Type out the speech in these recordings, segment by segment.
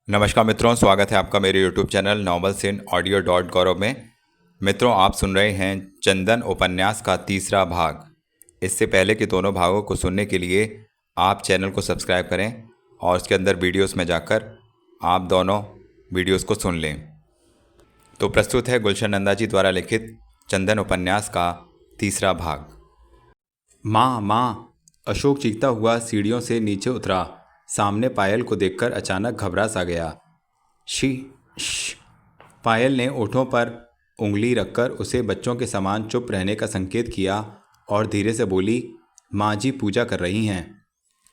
नमस्कार मित्रों, स्वागत है आपका मेरे YouTube channel novels in audio dot Gaurav में। मित्रों, आप सुन रहे हैं चंदन उपन्यास का तीसरा भाग। इससे पहले के दोनों भागों को सुनने के लिए आप चैनल को सब्सक्राइब करें और उसके अंदर वीडियोस में जाकर आप दोनों वीडियोस को सुन लें। तो प्रस्तुत है गुलशन नंदा जी द्वारा लिखित चंदन उपन्यास का तीसरा भाग। माँ माँ, अशोक चीखता हुआ सीढ़ियों से नीचे उतरा। सामने पायल को देखकर अचानक घबरा सा गया। शी श पायल ने ओठों पर उंगली रखकर उसे बच्चों के समान चुप रहने का संकेत किया और धीरे से बोली, माँ जी पूजा कर रही हैं।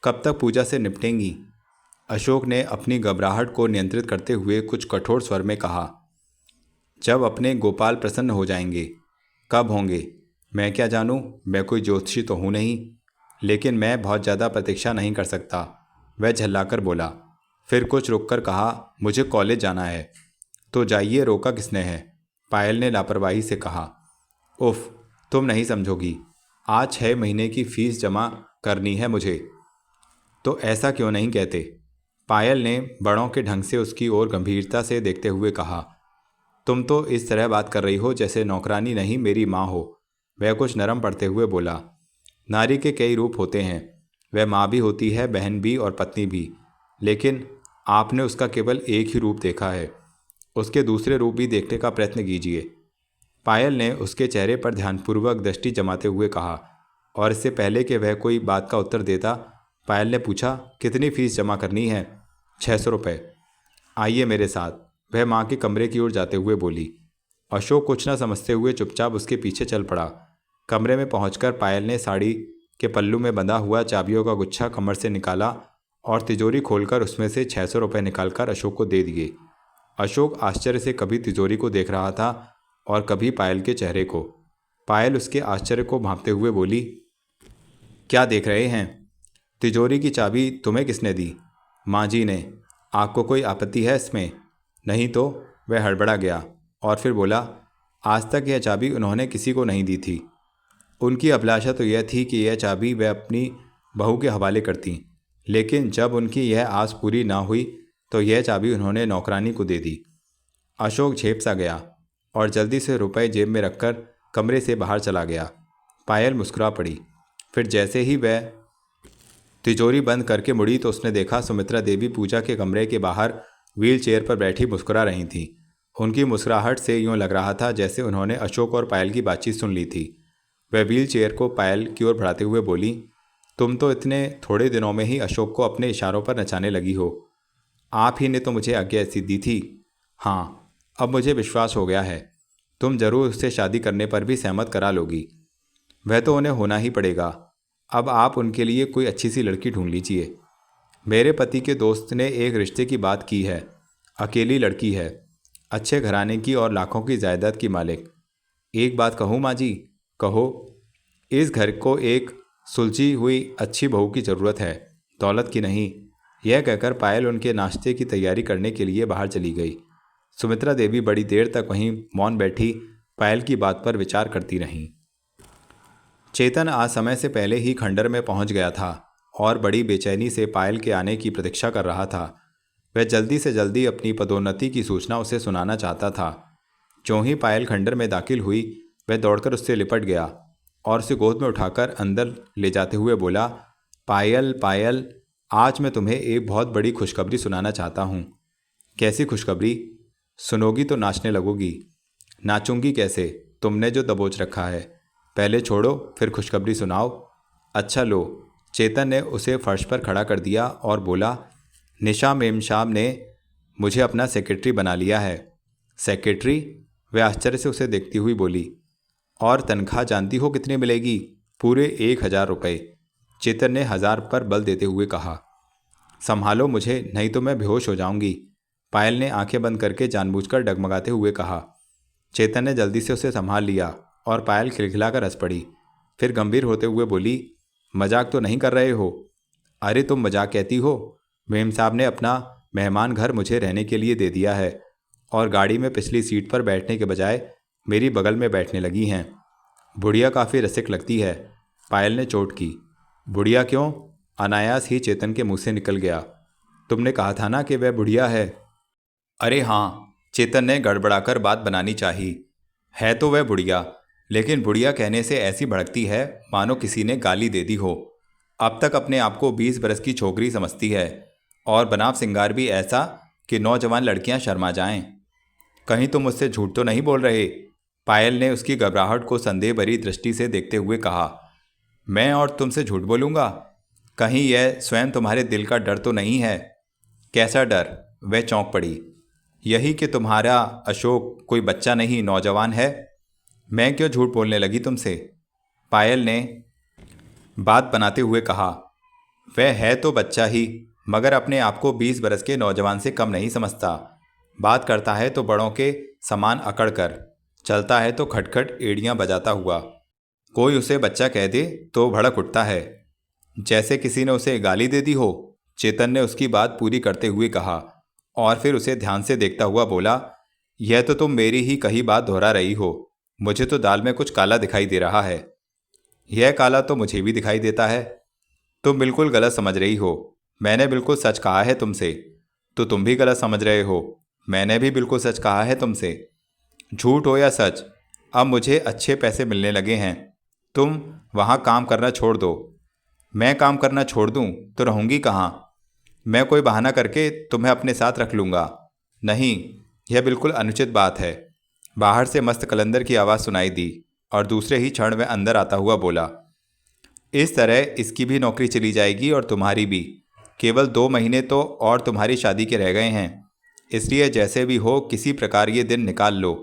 कब तक पूजा से निपटेंगी? अशोक ने अपनी घबराहट को नियंत्रित करते हुए कुछ कठोर स्वर में कहा। जब अपने गोपाल प्रसन्न हो जाएंगे। कब होंगे मैं क्या जानूं, मैं कोई ज्योतिषी तो हूँ नहीं, लेकिन मैं बहुत ज़्यादा प्रतीक्षा नहीं कर सकता, वह झल्लाकर बोला। फिर कुछ रुककर कहा, मुझे कॉलेज जाना है। तो जाइए, रोका किसने है? पायल ने लापरवाही से कहा। उफ, तुम नहीं समझोगी, आज 6 महीने की फीस जमा करनी है मुझे। तो ऐसा क्यों नहीं कहते? पायल ने बड़ों के ढंग से उसकी ओर गंभीरता से देखते हुए कहा। तुम तो इस तरह बात कर रही हो जैसे नौकरानी नहीं मेरी माँ हो, वह कुछ नरम पड़ते हुए बोला। नारी के कई रूप होते हैं, वह माँ भी होती है, बहन भी और पत्नी भी, लेकिन आपने उसका केवल एक ही रूप देखा है, उसके दूसरे रूप भी देखने का प्रयत्न कीजिए। पायल ने उसके चेहरे पर ध्यानपूर्वक दृष्टि जमाते हुए कहा, और इससे पहले कि वह कोई बात का उत्तर देता, पायल ने पूछा, कितनी फीस जमा करनी है? 600 रुपये। आइए मेरे साथ, वह माँ के कमरे की ओर जाते हुए बोली। अशोक कुछ न समझते हुए चुपचाप उसके पीछे चल पड़ा। कमरे में पहुंचकर पायल ने साड़ी के पल्लू में बंधा हुआ चाबियों का गुच्छा कमर से निकाला और तिजोरी खोलकर उसमें से 600 रुपये निकालकर अशोक को दे दिए। अशोक आश्चर्य से कभी तिजोरी को देख रहा था और कभी पायल के चेहरे को। पायल उसके आश्चर्य को भांपते हुए बोली, क्या देख रहे हैं? तिजोरी की चाबी तुम्हें किसने दी? माँ जी ने। आपको कोई आपत्ति है इसमें? नहीं तो? वह हड़बड़ा गया और फिर बोला, आज तक यह चाबी उन्होंने किसी को नहीं दी थी। उनकी अभिलाषा तो यह थी कि यह चाबी वह अपनी बहू के हवाले करती, लेकिन जब उनकी यह आस पूरी ना हुई तो यह चाबी उन्होंने नौकरानी को दे दी। अशोक झेप सा गया और जल्दी से रुपए जेब में रखकर कमरे से बाहर चला गया। पायल मुस्कुरा पड़ी। फिर जैसे ही वह तिजोरी बंद करके मुड़ी तो उसने देखा सुमित्रा देवी पूजा के कमरे के बाहर व्हील चेयर पर बैठी मुस्कुरा रही थीं। उनकी मुस्कुराहट से यूँ लग रहा था जैसे उन्होंने अशोक और पायल की बातचीत सुन ली थी। वह व्हील चेयर को पायल की ओर बढ़ाते हुए बोली, तुम तो इतने थोड़े दिनों में ही अशोक को अपने इशारों पर नचाने लगी हो। आप ही ने तो मुझे आज्ञा ऐसी दी थी। हाँ, अब मुझे विश्वास हो गया है, तुम जरूर उससे शादी करने पर भी सहमत करा लोगी। वह तो उन्हें होना ही पड़ेगा। अब आप उनके लिए कोई अच्छी सी लड़की ढूंढ लीजिए। मेरे पति के दोस्त ने एक रिश्ते की बात की है, अकेली लड़की है, अच्छे घराने की और लाखों की जायदाद की मालिक। एक बात कहूँ माँ जी? कहो। इस घर को एक सुलझी हुई अच्छी बहू की ज़रूरत है, दौलत की नहीं। यह कहकर पायल उनके नाश्ते की तैयारी करने के लिए बाहर चली गई। सुमित्रा देवी बड़ी देर तक वहीं मौन बैठी पायल की बात पर विचार करती रहीं। चेतन आज समय से पहले ही खंडर में पहुंच गया था और बड़ी बेचैनी से पायल के आने की प्रतीक्षा कर रहा था। वह जल्दी से जल्दी अपनी पदोन्नति की सूचना उसे सुनाना चाहता था। ज्यों ही पायल खंडर में दाखिल हुई, वह दौड़कर उससे लिपट गया और उसे गोद में उठाकर अंदर ले जाते हुए बोला, पायल पायल, आज मैं तुम्हें एक बहुत बड़ी खुशखबरी सुनाना चाहता हूँ। कैसी खुशखबरी? सुनोगी तो नाचने लगोगी। नाचूंगी कैसे, तुमने जो दबोच रखा है। पहले छोड़ो, फिर खुशखबरी सुनाओ। अच्छा लो। चेतन ने उसे फर्श पर खड़ा कर दिया और बोला, निशा मेमशाम ने मुझे अपना सेक्रेटरी बना लिया है। सेक्रेटरी? वह आश्चर्य से उसे देखती हुई बोली। और तनख्वाह जानती हो कितनी मिलेगी? पूरे 1000 रुपये। चेतन ने 1000 पर बल देते हुए कहा। संभालो मुझे, नहीं तो मैं बेहोश हो जाऊंगी। पायल ने आंखें बंद करके जानबूझकर डगमगाते हुए कहा। चेतन ने जल्दी से उसे संभाल लिया और पायल खिलखिलाकर हंस पड़ी। फिर गंभीर होते हुए बोली, मजाक तो नहीं कर रहे हो? अरे तुम मजाक कहती हो? मेम साहब ने अपना मेहमान घर मुझे रहने के लिए दे दिया है और गाड़ी में पिछली सीट पर बैठने के बजाय मेरी बगल में बैठने लगी हैं। बुढ़िया काफ़ी रसिक लगती है। पायल ने चोट की। बुढ़िया क्यों? अनायास ही चेतन के मुंह से निकल गया। तुमने कहा था ना कि वह बुढ़िया है। अरे हाँ, चेतन ने गड़बड़ाकर बात बनानी चाही। है तो वह बुढ़िया, लेकिन बुढ़िया कहने से ऐसी भड़कती है मानो किसी ने गाली दे दी हो। अब तक अपने आप को 20 बरस की छोकरी समझती है और बनाव सिंगार भी ऐसा कि नौजवान लड़कियां शर्मा जाएं। कहीं तुम मुझसे झूठ तो नहीं बोल रहे? पायल ने उसकी घबराहट को संदेह भरी दृष्टि से देखते हुए कहा। मैं और तुमसे झूठ बोलूँगा? कहीं यह स्वयं तुम्हारे दिल का डर तो नहीं है? कैसा डर? वह चौंक पड़ी। यही कि तुम्हारा अशोक कोई बच्चा नहीं, नौजवान है। मैं क्यों झूठ बोलने लगी तुमसे? पायल ने बात बनाते हुए कहा। वह है तो बच्चा ही, मगर अपने आप को 20 बरस के नौजवान से कम नहीं समझता। बात करता है तो बड़ों के समान अकड़ कर, चलता है तो खटखट एड़ियां बजाता हुआ। कोई उसे बच्चा कह दे तो भड़क उठता है, जैसे किसी ने उसे गाली दे दी हो। चेतन ने उसकी बात पूरी करते हुए कहा और फिर उसे ध्यान से देखता हुआ बोला, यह तो तुम मेरी ही कही बात दोहरा रही हो। मुझे तो दाल में कुछ काला दिखाई दे रहा है। यह काला तो मुझे भी दिखाई देता है। तुम बिल्कुल गलत समझ रही हो। मैंने बिल्कुल सच कहा है तुमसे। तो तुम भी गलत समझ रहे हो। मैंने भी बिल्कुल सच कहा है तुमसे। झूठ हो या सच, अब मुझे अच्छे पैसे मिलने लगे हैं। तुम वहाँ काम करना छोड़ दो। मैं काम करना छोड़ दूँ तो रहूँगी कहाँ? मैं कोई बहाना करके तुम्हें अपने साथ रख लूँगा। नहीं, यह बिल्कुल अनुचित बात है। बाहर से मस्त कलंदर की आवाज़ सुनाई दी और दूसरे ही क्षण वह अंदर आता हुआ बोला, इस तरह इसकी भी नौकरी चली जाएगी और तुम्हारी भी। केवल 2 महीने तो और तुम्हारी शादी के रह गए हैं, इसलिए जैसे भी हो किसी प्रकार ये दिन निकाल लो।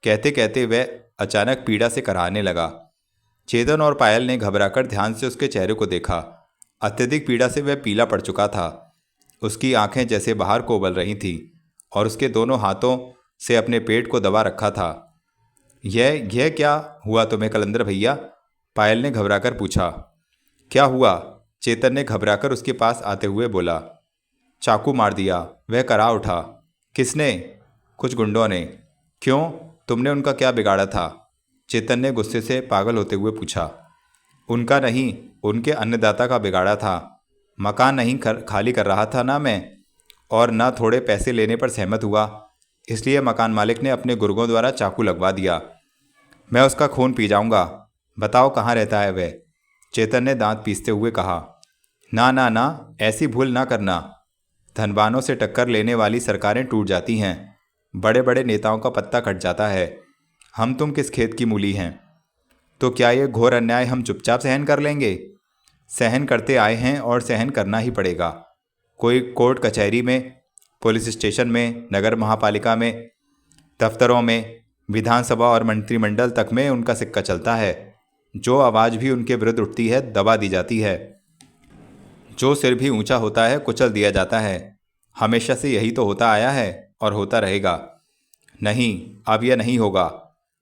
कहते कहते वह अचानक पीड़ा से कराहने लगा। चेतन और पायल ने घबराकर ध्यान से उसके चेहरे को देखा। अत्यधिक पीड़ा से वह पीला पड़ चुका था। उसकी आंखें जैसे बाहर को उबल रही थीं और उसके दोनों हाथों से अपने पेट को दबा रखा था। यह क्या हुआ तुम्हें कलंदर भैया? पायल ने घबराकर पूछा। क्या हुआ? चेतन ने घबराकर उसके पास आते हुए बोला। चाकू मार दिया, वह करा उठा। किसने? कुछ गुंडों ने। क्यों? तुमने उनका क्या बिगाड़ा था? चेतन ने गुस्से से पागल होते हुए पूछा। उनका नहीं, उनके अन्नदाता का बिगाड़ा था। मकान नहीं खाली कर रहा था ना मैं, और ना थोड़े पैसे लेने पर सहमत हुआ, इसलिए मकान मालिक ने अपने गुर्गों द्वारा चाकू लगवा दिया। मैं उसका खून पी जाऊंगा। बताओ कहाँ रहता है वह? चेतन ने दांत पीसते हुए कहा। ना ना ना, ऐसी भूल ना करना। धनवानों से टक्कर लेने वाली सरकारें टूट जाती हैं, बड़े बड़े नेताओं का पत्ता कट जाता है। हम तुम किस खेत की मूली हैं? तो क्या ये घोर अन्याय हम चुपचाप सहन कर लेंगे? सहन करते आए हैं और सहन करना ही पड़ेगा। कोई कोर्ट कचहरी में, पुलिस स्टेशन में, नगर महापालिका में, दफ्तरों में, विधानसभा और मंत्रिमंडल तक में उनका सिक्का चलता है। जो आवाज़ भी उनके विरुद्ध उठती है दबा दी जाती है। जो सिर भी ऊंचा होता है कुचल दिया जाता है। हमेशा से यही तो होता आया है और होता रहेगा। नहीं, अब यह नहीं होगा।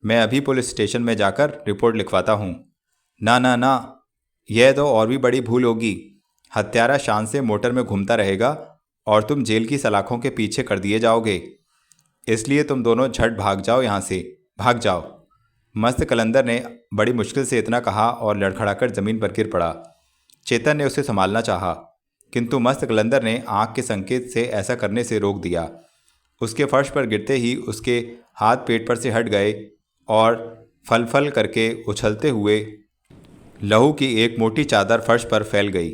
मैं अभी पुलिस स्टेशन में जाकर रिपोर्ट लिखवाता हूँ। ना ना ना, यह तो और भी बड़ी भूल होगी। हत्यारा शान से मोटर में घूमता रहेगा और तुम जेल की सलाखों के पीछे कर दिए जाओगे। इसलिए तुम दोनों झट भाग जाओ यहाँ से, भाग जाओ। मस्त कलंदर ने बड़ी मुश्किल से इतना कहा और लड़खड़ाकर जमीन पर गिर पड़ा। चेतन ने उसे संभालना चाहा, किंतु मस्त कलंदर ने आंख के संकेत से ऐसा करने से रोक दिया। उसके फर्श पर गिरते ही उसके हाथ पेट पर से हट गए और फल फल करके उछलते हुए लहू की एक मोटी चादर फर्श पर फैल गई।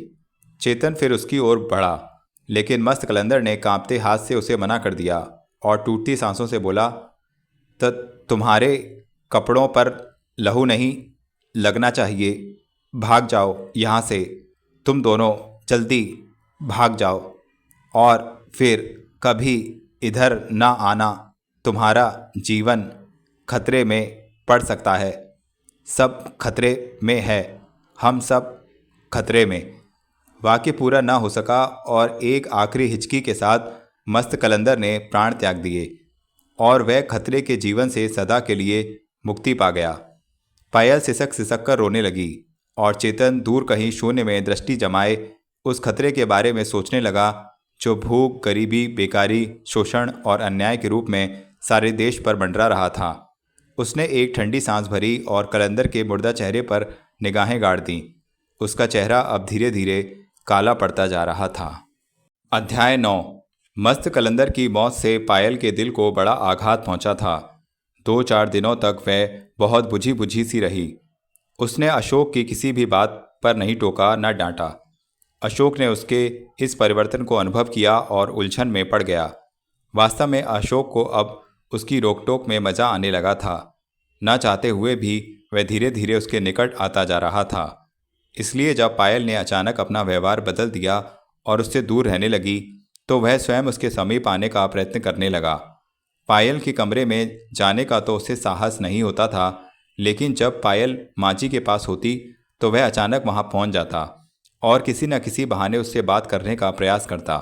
चेतन फिर उसकी ओर बढ़ा, लेकिन मस्त कलंदर ने कांपते हाथ से उसे मना कर दिया और टूटती सांसों से बोला, तुम्हारे कपड़ों पर लहू नहीं लगना चाहिए। भाग जाओ यहाँ से, तुम दोनों जल्दी भाग जाओ और फिर कभी इधर ना आना। तुम्हारा जीवन खतरे में पड़ सकता है। सब खतरे में है, हम सब खतरे में। वाक्य पूरा ना हो सका और एक आखिरी हिचकी के साथ मस्त कलंदर ने प्राण त्याग दिए और वह खतरे के जीवन से सदा के लिए मुक्ति पा गया। पायल सिसक सिसक कर रोने लगी और चेतन दूर कहीं शून्य में दृष्टि जमाए उस खतरे के बारे में सोचने लगा जो भूख, गरीबी, बेकारी, शोषण और अन्याय के रूप में सारे देश पर मंडरा रहा था। उसने एक ठंडी सांस भरी और कलंदर के मुर्दा चेहरे पर निगाहें गाड़ दीं। उसका चेहरा अब धीरे धीरे काला पड़ता जा रहा था। अध्याय 9। मस्त कलंदर की मौत से पायल के दिल को बड़ा आघात पहुंचा था। 2-4 दिनों तक वह बहुत बुझी बुझी सी रही। उसने अशोक की किसी भी बात पर नहीं टोका न डांटा। अशोक ने उसके इस परिवर्तन को अनुभव किया और उलझन में पड़ गया। वास्तव में अशोक को अब उसकी रोक-टोक में मज़ा आने लगा था। न चाहते हुए भी वह धीरे धीरे उसके निकट आता जा रहा था। इसलिए जब पायल ने अचानक अपना व्यवहार बदल दिया और उससे दूर रहने लगी, तो वह स्वयं उसके समीप आने का प्रयत्न करने लगा। पायल के कमरे में जाने का तो उसे साहस नहीं होता था, लेकिन जब पायल माँ जी के पास होती तो वह अचानक वहाँ पहुँच जाता और किसी न किसी बहाने उससे बात करने का प्रयास करता।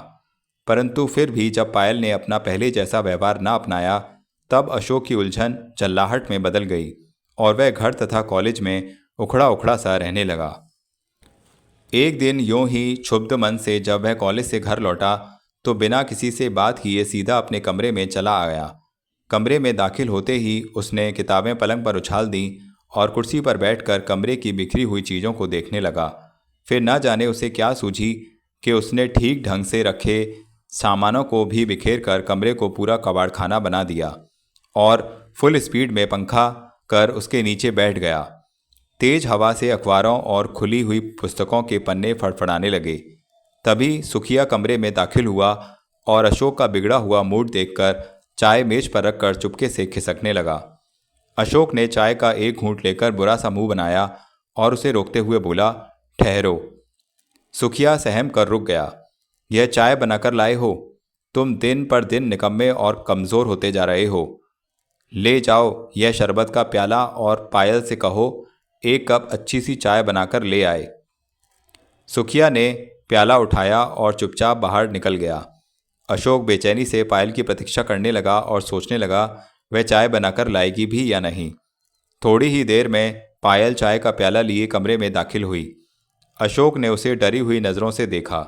परंतु फिर भी जब पायल ने अपना पहले जैसा व्यवहार न अपनाया, तब अशोक की उलझन चिल्लाहट में बदल गई और वह घर तथा कॉलेज में उखड़ा उखड़ा सा रहने लगा। एक दिन यूं ही क्षुब्ध मन से जब वह कॉलेज से घर लौटा, तो बिना किसी से बात किए सीधा अपने कमरे में चला आया। कमरे में दाखिल होते ही उसने किताबें पलंग पर उछाल दी और कुर्सी पर बैठकर कमरे की बिखरी हुई चीज़ों को देखने लगा। फिर न जाने उसे क्या सूझी कि उसने ठीक ढंग से रखे सामानों को भी बिखेर कर कमरे को पूरा कबाड़खाना बना दिया और फुल स्पीड में पंखा कर उसके नीचे बैठ गया। तेज हवा से अखबारों और खुली हुई पुस्तकों के पन्ने फड़फड़ाने लगे। तभी सुखिया कमरे में दाखिल हुआ और अशोक का बिगड़ा हुआ मूड देखकर चाय मेज पर रखकर चुपके से खिसकने लगा। अशोक ने चाय का एक घूंट लेकर बुरा सा मुंह बनाया और उसे रोकते हुए बोला, ठहरो। सुखिया सहम कर रुक गया। यह चाय बनाकर लाए हो? तुम दिन पर दिन निकम्मे और कमज़ोर होते जा रहे हो। ले जाओ यह शरबत का प्याला और पायल से कहो एक कप अच्छी सी चाय बनाकर ले आए। सुखिया ने प्याला उठाया और चुपचाप बाहर निकल गया। अशोक बेचैनी से पायल की प्रतीक्षा करने लगा और सोचने लगा वह चाय बनाकर लाएगी भी या नहीं। थोड़ी ही देर में पायल चाय का प्याला लिए कमरे में दाखिल हुई। अशोक ने उसे डरी हुई नज़रों से देखा,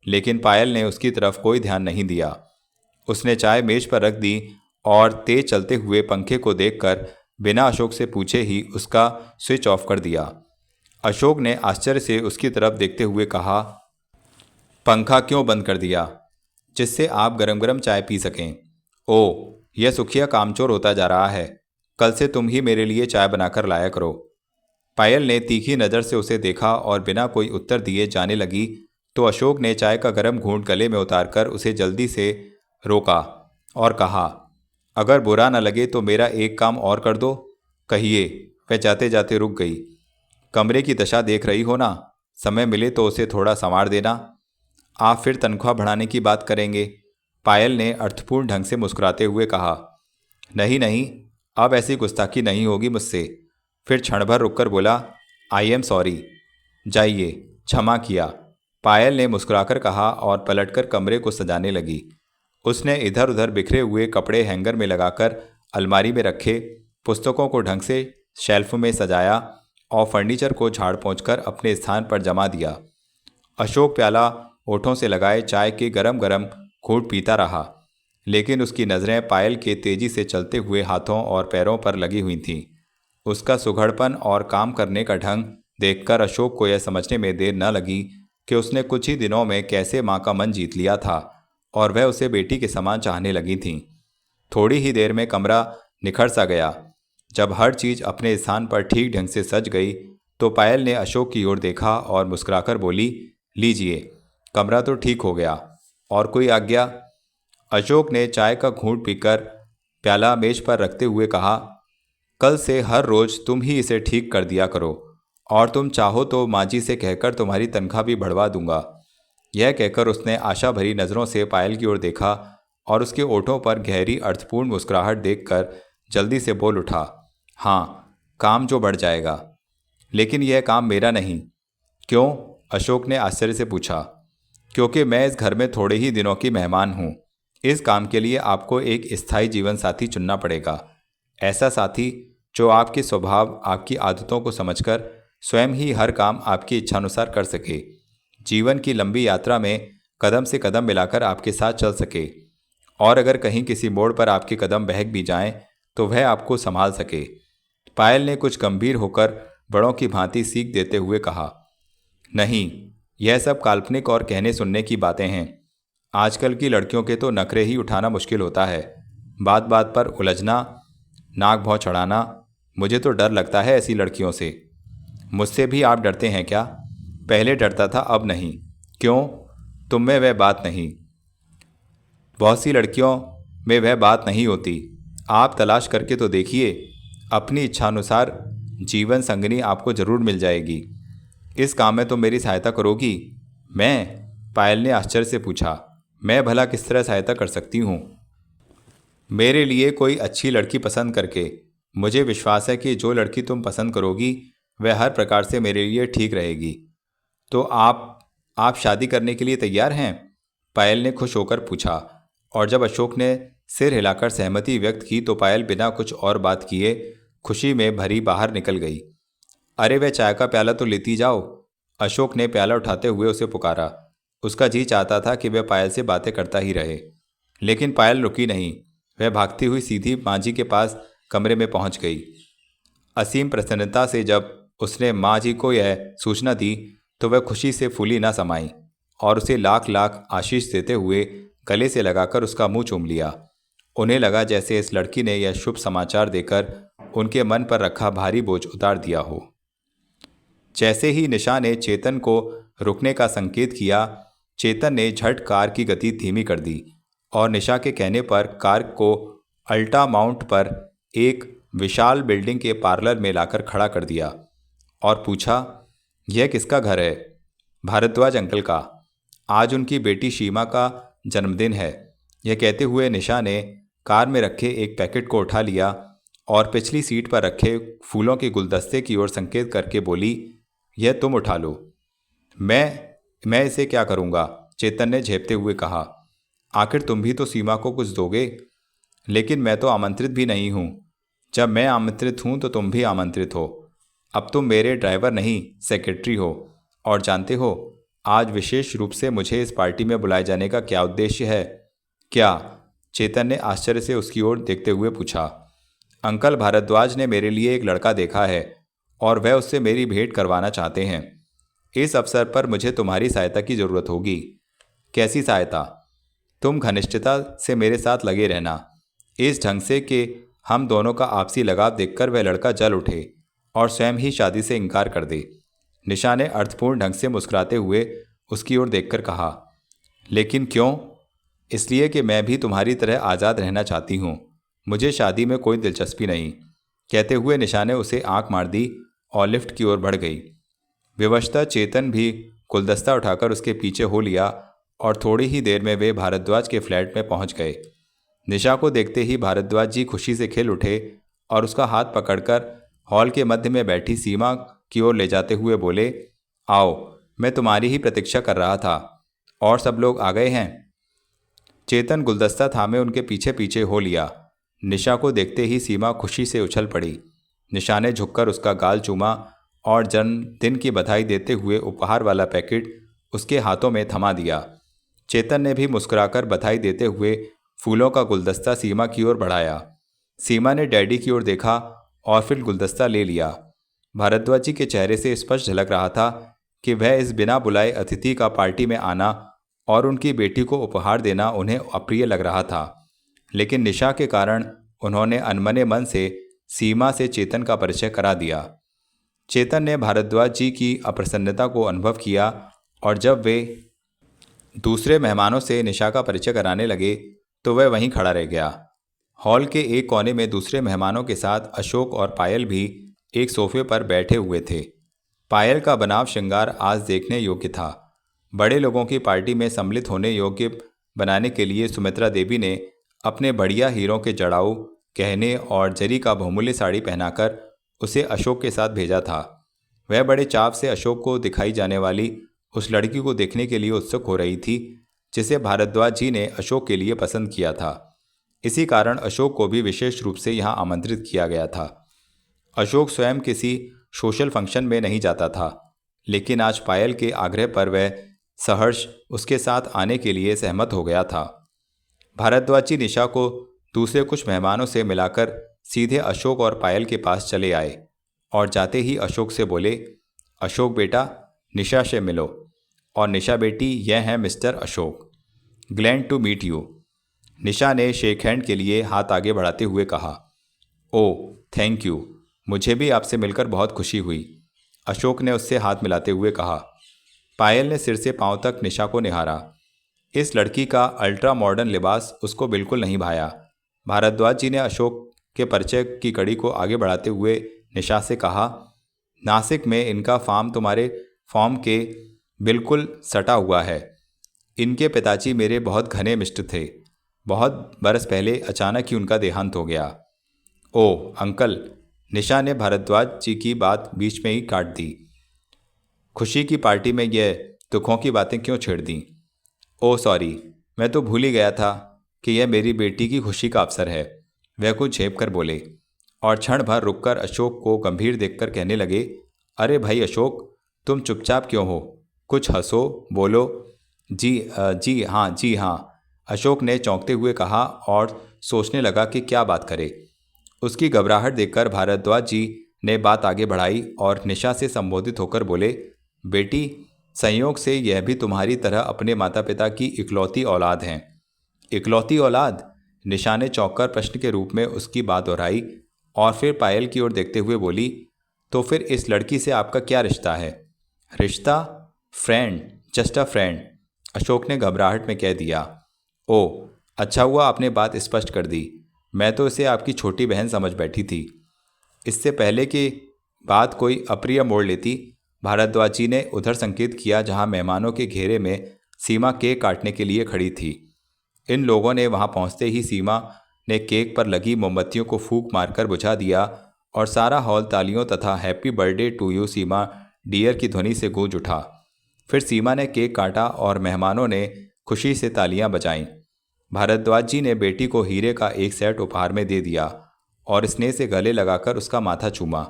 लेकिन पायल ने उसकी तरफ कोई ध्यान नहीं दिया। उसने चाय मेज पर रख दी और तेज चलते हुए पंखे को देखकर बिना अशोक से पूछे ही उसका स्विच ऑफ कर दिया। अशोक ने आश्चर्य से उसकी तरफ देखते हुए कहा, पंखा क्यों बंद कर दिया? जिससे आप गरम गरम चाय पी सकें। ओह, यह सुखिया कामचोर होता जा रहा है। कल से तुम ही मेरे लिए चाय बनाकर लाया करो। पायल ने तीखी नज़र से उसे देखा और बिना कोई उत्तर दिए जाने लगी, तो अशोक ने चाय का गर्म घूंट गले में उतारकर उसे जल्दी से रोका और कहा, अगर बुरा न लगे तो मेरा एक काम और कर दो। कहिए। वह जाते जाते रुक गई। कमरे की दशा देख रही हो ना, समय मिले तो उसे थोड़ा संवार देना। आप फिर तनख्वाह बढ़ाने की बात करेंगे? पायल ने अर्थपूर्ण ढंग से मुस्कुराते हुए कहा। नहीं नहीं, अब ऐसी गुस्ताखी नहीं होगी मुझसे। फिर क्षण भर रुककर बोला, आई एम सॉरी। जाइए, क्षमा किया, पायल ने मुस्कुराकर कहा और पलटकर कमरे को सजाने लगी। उसने इधर उधर बिखरे हुए कपड़े हैंगर में लगाकर अलमारी में रखे, पुस्तकों को ढंग से शेल्फ में सजाया और फर्नीचर को झाड़ पोंछकर अपने स्थान पर जमा दिया। अशोक प्याला होठों से लगाए चाय के गरम गरम घूंट पीता रहा, लेकिन उसकी नज़रें पायल के तेजी से चलते हुए हाथों और पैरों पर लगी हुई थीं। उसका सुघड़पन और काम करने का ढंग देखकर अशोक को यह समझने में देर न लगी कि उसने कुछ ही दिनों में कैसे माँ का मन जीत लिया था और वह उसे बेटी के समान चाहने लगी थी। थोड़ी ही देर में कमरा निखर सा गया। जब हर चीज़ अपने स्थान पर ठीक ढंग से सज गई, तो पायल ने अशोक की ओर देखा और मुस्कुराकर बोली, लीजिए, कमरा तो ठीक हो गया। और कोई आज्ञा? अशोक ने चाय का घूंट पीकर प्याला मेज पर रखते हुए कहा, कल से हर रोज़ तुम ही इसे ठीक कर दिया करो, और तुम चाहो तो माँ जी से कहकर तुम्हारी तनख्वाह भी बढ़वा दूंगा। यह कहकर उसने आशा भरी नज़रों से पायल की ओर देखा और उसके ओठों पर गहरी अर्थपूर्ण मुस्कुराहट देखकर जल्दी से बोल उठा, हाँ, काम जो बढ़ जाएगा। लेकिन यह काम मेरा नहीं। क्यों? अशोक ने आश्चर्य से पूछा। क्योंकि मैं इस घर में थोड़े ही दिनों की मेहमान हूँ। इस काम के लिए आपको एक स्थायी जीवन साथी चुनना पड़ेगा। ऐसा साथी जो आपके स्वभाव, आपकी आदतों को समझकर स्वयं ही हर काम आपकी इच्छानुसार कर सके, जीवन की लंबी यात्रा में कदम से कदम मिलाकर आपके साथ चल सके, और अगर कहीं किसी मोड़ पर आपके कदम बहक भी जाएं तो वह आपको संभाल सके। पायल ने कुछ गंभीर होकर बड़ों की भांति सीख देते हुए कहा, नहीं, यह सब काल्पनिक और कहने सुनने की बातें हैं। आजकल की लड़कियों के तो नखरे ही उठाना मुश्किल होता है। बात बात पर उलझना, नाक भौं चढ़ाना। मुझे तो डर लगता है ऐसी लड़कियों से। मुझसे भी आप डरते हैं क्या? पहले डरता था, अब नहीं। क्यों? तुम में वह बात नहीं। बहुत सी लड़कियों में वह बात नहीं होती। आप तलाश करके तो देखिए। अपनी इच्छानुसार जीवन संगनी आपको जरूर मिल जाएगी। इस काम में तो मेरी सहायता करोगी? मैं? पायल ने आश्चर्य से पूछा। मैं भला किस तरह सहायता कर सकती हूँ? मेरे लिए कोई अच्छी लड़की पसंद करके। मुझे विश्वास है कि जो लड़की तुम पसंद करोगी वह हर प्रकार से मेरे लिए ठीक रहेगी। तो आप शादी करने के लिए तैयार हैं? पायल ने खुश होकर पूछा। और जब अशोक ने सिर हिलाकर सहमति व्यक्त की तो पायल बिना कुछ और बात किए खुशी में भरी बाहर निकल गई। अरे वह चाय का प्याला तो लेती जाओ। अशोक ने प्याला उठाते हुए उसे पुकारा। उसका जी चाहता था कि वह पायल से बातें करता ही रहे, लेकिन पायल रुकी नहीं। वह भागती हुई सीधी माँ जी के पास कमरे में पहुंच गई। असीम प्रसन्नता से जब उसने माँ जी को यह सूचना दी तो वह खुशी से फूली न समाई और उसे लाख लाख आशीष देते हुए गले से लगाकर उसका मुंह चूम लिया। उन्हें लगा जैसे इस लड़की ने यह शुभ समाचार देकर उनके मन पर रखा भारी बोझ उतार दिया हो। जैसे ही निशा ने चेतन को रुकने का संकेत किया, चेतन ने झट कार की गति धीमी कर दी और निशा के कहने पर कार को अल्टा माउंट पर एक विशाल बिल्डिंग के पार्लर में लाकर खड़ा कर दिया और पूछा, यह किसका घर है? भारद्वाज अंकल का। आज उनकी बेटी सीमा का जन्मदिन है। यह कहते हुए निशा ने कार में रखे एक पैकेट को उठा लिया और पिछली सीट पर रखे फूलों के गुलदस्ते की ओर संकेत करके बोली, यह तुम उठा लो। मैं इसे क्या करूँगा? चेतन ने झेपते हुए कहा। आखिर तुम भी तो सीमा को कुछ दोगे। लेकिन मैं तो आमंत्रित भी नहीं हूँ। जब मैं आमंत्रित हूँ तो तुम भी आमंत्रित हो। अब तुम मेरे ड्राइवर नहीं, सेक्रेटरी हो। और जानते हो आज विशेष रूप से मुझे इस पार्टी में बुलाए जाने का क्या उद्देश्य है? क्या? चेतन ने आश्चर्य से उसकी ओर देखते हुए पूछा। अंकल भारद्वाज ने मेरे लिए एक लड़का देखा है और वह उससे मेरी भेंट करवाना चाहते हैं। इस अवसर पर मुझे तुम्हारी सहायता की जरूरत होगी। कैसी सहायता? तुम घनिष्ठता से मेरे साथ लगे रहना। इस ढंग से कि हम दोनों का आपसी लगाव देखकर वह लड़का जल उठे और स्वयं ही शादी से इनकार कर दे। निशा ने अर्थपूर्ण ढंग से मुस्कुराते हुए उसकी ओर देखकर कहा। लेकिन क्यों? इसलिए कि मैं भी तुम्हारी तरह आज़ाद रहना चाहती हूँ। मुझे शादी में कोई दिलचस्पी नहीं। कहते हुए निशा ने उसे आंख मार दी और लिफ्ट की ओर बढ़ गई। विवशतः चेतन भी गुलदस्ता उठाकर उसके पीछे हो लिया और थोड़ी ही देर में वे भारद्वाज के फ्लैट में पहुंच गए। निशा को देखते ही भारद्वाज जी खुशी से खिल उठे और उसका हाथ पकड़कर हॉल के मध्य में बैठी सीमा की ओर ले जाते हुए बोले, आओ, मैं तुम्हारी ही प्रतीक्षा कर रहा था। और सब लोग आ गए हैं? चेतन गुलदस्ता थामे उनके पीछे पीछे हो लिया। निशा को देखते ही सीमा खुशी से उछल पड़ी। निशा ने झुककर उसका गाल चूमा और जन्मदिन की बधाई देते हुए उपहार वाला पैकेट उसके हाथों में थमा दिया। चेतन ने भी मुस्कुराकर बधाई देते हुए फूलों का गुलदस्ता सीमा की ओर बढ़ाया। सीमा ने डैडी की ओर देखा और फिर गुलदस्ता ले लिया। भारद्वाज जी के चेहरे से स्पष्ट झलक रहा था कि वह इस बिना बुलाए अतिथि का पार्टी में आना और उनकी बेटी को उपहार देना उन्हें अप्रिय लग रहा था। लेकिन निशा के कारण उन्होंने अनमने मन से सीमा से चेतन का परिचय करा दिया। चेतन ने भारद्वाज जी की अप्रसन्नता को अनुभव किया और जब वे दूसरे मेहमानों से निशा का परिचय कराने लगे तो वह वहीं खड़ा रह गया। हॉल के एक कोने में दूसरे मेहमानों के साथ अशोक और पायल भी एक सोफे पर बैठे हुए थे। पायल का बनाव श्रृंगार आज देखने योग्य था। बड़े लोगों की पार्टी में सम्मिलित होने योग्य बनाने के लिए सुमित्रा देवी ने अपने बढ़िया हीरों के जड़ाऊ गहने और जरी का बहुमूल्य साड़ी पहनाकर उसे अशोक के साथ भेजा था। वह बड़े चाव से अशोक को दिखाई जाने वाली उस लड़की को देखने के लिए उत्सुक हो रही थी जिसे भारद्वाज जी ने अशोक के लिए पसंद किया था। इसी कारण अशोक को भी विशेष रूप से यहाँ आमंत्रित किया गया था। अशोक स्वयं किसी सोशल फंक्शन में नहीं जाता था, लेकिन आज पायल के आग्रह पर वह सहर्ष उसके साथ आने के लिए सहमत हो गया था। भारद्वाज जी निशा को दूसरे कुछ मेहमानों से मिलाकर सीधे अशोक और पायल के पास चले आए और जाते ही अशोक से बोले, अशोक बेटा, निशा से मिलो। और निशा बेटी, यह हैं mister Ashok. Glad to meet you. Nisha ने शेक हैंड के लिए हाथ आगे बढ़ाते हुए कहा। ओह थैंक यू, मुझे भी आपसे मिलकर बहुत खुशी हुई, अशोक ने उससे हाथ मिलाते हुए कहा। पायल ने सिर से पांव तक निशा को निहारा। इस लड़की का अल्ट्रा मॉडर्न लिबास उसको बिल्कुल नहीं भाया। भारद्वाज जी ने अशोक के परिचय की कड़ी को आगे बढ़ाते हुए निशा से कहा, नासिक में इनका फार्म तुम्हारे फॉर्म के बिल्कुल सटा हुआ है। इनके पिताजी मेरे बहुत घने मित्र थे। बहुत बरस पहले अचानक ही उनका देहांत हो गया। ओह अंकल, निशा ने भारद्वाज जी की बात बीच में ही काट दी। खुशी की पार्टी में यह दुखों की बातें क्यों छेड़ दी? ओह सॉरी, मैं तो भूल ही गया था कि यह मेरी बेटी की खुशी का अवसर है, वह कुछ झेप कर बोले और क्षण भर रुककर अशोक को गंभीर देखकर कहने लगे, अरे भाई अशोक, तुम चुपचाप क्यों हो? कुछ हंसो, बोलो। जी हाँ, अशोक ने चौंकते हुए कहा और सोचने लगा कि क्या बात करे। उसकी घबराहट देखकर भारद्वाज जी ने बात आगे बढ़ाई और निशा से संबोधित होकर बोले, बेटी, संयोग से यह भी तुम्हारी तरह अपने माता पिता की इकलौती औलाद हैं। इकलौती औलाद? निशा ने चौंककर प्रश्न के रूप में उसकी बात दोहराई और फिर पायल की ओर देखते हुए बोली, तो फिर इस लड़की से आपका क्या रिश्ता है? रिश्ता? Friend, just a friend, Ashok ने घबराहट में कह दिया। ओह अच्छा हुआ आपने बात स्पष्ट कर दी, मैं तो इसे आपकी छोटी बहन समझ बैठी थी। इससे पहले कि बात कोई अप्रिय मोड़ लेती, भारद्वाज जी ने उधर संकेत किया जहां मेहमानों के घेरे में सीमा केक काटने के लिए खड़ी थी। इन लोगों ने वहां पहुंचते ही सीमा ने केक पर लगी मोमबत्तियों को फूंक मारकर बुझा दिया और सारा हॉल तालियों तथा happy birthday to you Seema dear की ध्वनि से गूंज उठा। फिर सीमा ने केक काटा और मेहमानों ने खुशी से तालियां बजाईं। भारद्वाज जी ने बेटी को हीरे का एक सेट उपहार में दे दिया और स्नेह से गले लगाकर उसका माथा चूमा।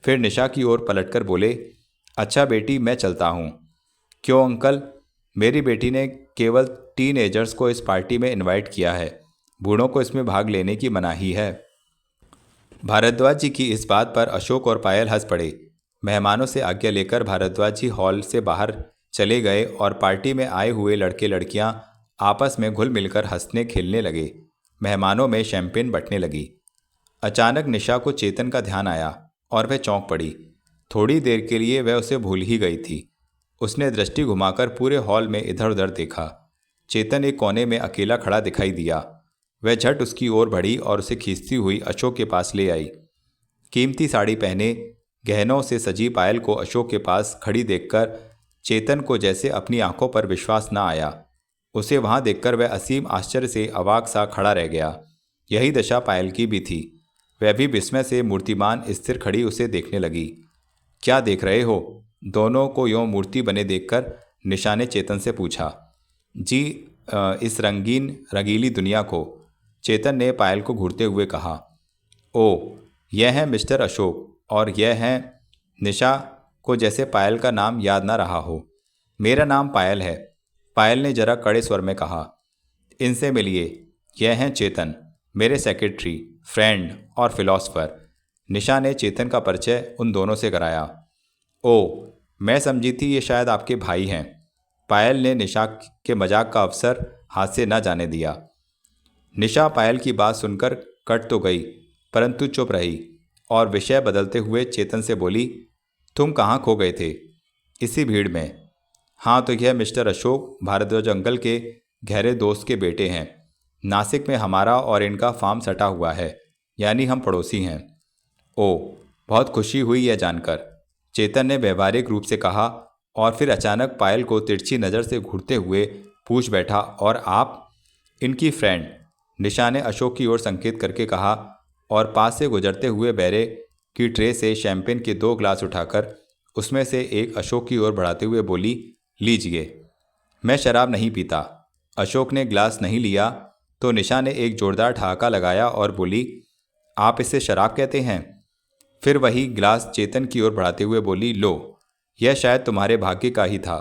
फिर निशा की ओर पलटकर बोले, अच्छा बेटी, मैं चलता हूँ। क्यों अंकल? मेरी बेटी ने केवल टीनएजर्स को इस पार्टी में इनवाइट किया है, बूढ़ों को इसमें भाग लेने की मनाही है। भारद्वाज जी की इस बात पर अशोक और पायल हंस पड़े। मेहमानों से आज्ञा लेकर भारद्वाज जी हॉल से बाहर चले गए और पार्टी में आए हुए लड़के लड़कियां आपस में घुल मिलकर हंसने खेलने लगे। मेहमानों में शैंपेन बंटने लगी। अचानक निशा को चेतन का ध्यान आया और वह चौंक पड़ी। थोड़ी देर के लिए वह उसे भूल ही गई थी। उसने दृष्टि घुमाकर पूरे हॉल में इधर उधर देखा। चेतन एक कोने में अकेला खड़ा दिखाई दिया। वह झट उसकी ओर बढ़ी और उसे खींचती हुई अशोक के पास ले आई। कीमती साड़ी पहने गहनों से सजी पायल को अशोक के पास खड़ी देखकर चेतन को जैसे अपनी आंखों पर विश्वास न आया। उसे वहां देखकर वह असीम आश्चर्य से अवाक सा खड़ा रह गया। यही दशा पायल की भी थी। वह भी विस्मय से मूर्तिमान स्थिर खड़ी उसे देखने लगी। क्या देख रहे हो? दोनों को यों मूर्ति बने देखकर निशा ने चेतन से पूछा। जी, इस रंगीन रंगीली दुनिया को, चेतन ने पायल को घूरते हुए कहा। ओह, यह है मिस्टर अशोक और यह है निशा को जैसे पायल का नाम याद ना रहा हो। मेरा नाम पायल है, पायल ने जरा कड़े स्वर में कहा। इनसे मिलिए, यह हैं चेतन, मेरे सेक्रेटरी, फ्रेंड और फिलॉसफर। निशा ने चेतन का परिचय उन दोनों से कराया। ओह, मैं समझी थी ये शायद आपके भाई हैं। पायल ने निशा के मजाक का अवसर हाथ से न जाने दिया। निशा पायल की बात सुनकर कट तो गई, परंतु चुप रही और विषय बदलते हुए चेतन से बोली, तुम कहाँ खो गए थे? इसी भीड़ में। हाँ, तो यह मिस्टर अशोक भारद्वाज अंकल के गहरे दोस्त के बेटे हैं। नासिक में हमारा और इनका फार्म सटा हुआ है, यानी हम पड़ोसी हैं। ओह, बहुत खुशी हुई यह जानकर, चेतन ने व्यवहारिक रूप से कहा और फिर अचानक पायल को तिरछी नज़र से घूरते हुए पूछ बैठा, और आप? इनकी फ्रेंड, निशा ने अशोक की ओर संकेत करके कहा और पास से गुजरते हुए बैरे की ट्रे से शैंपेन के 2 ग्लास उठाकर उसमें से एक अशोक की ओर बढ़ाते हुए बोली, लीजिए। मैं शराब नहीं पीता। अशोक ने ग्लास नहीं लिया तो निशा ने एक जोरदार ठहाका लगाया और बोली, आप इसे शराब कहते हैं? फिर वही ग्लास चेतन की ओर बढ़ाते हुए बोली, लो, यह शायद तुम्हारे भाग्य का ही था।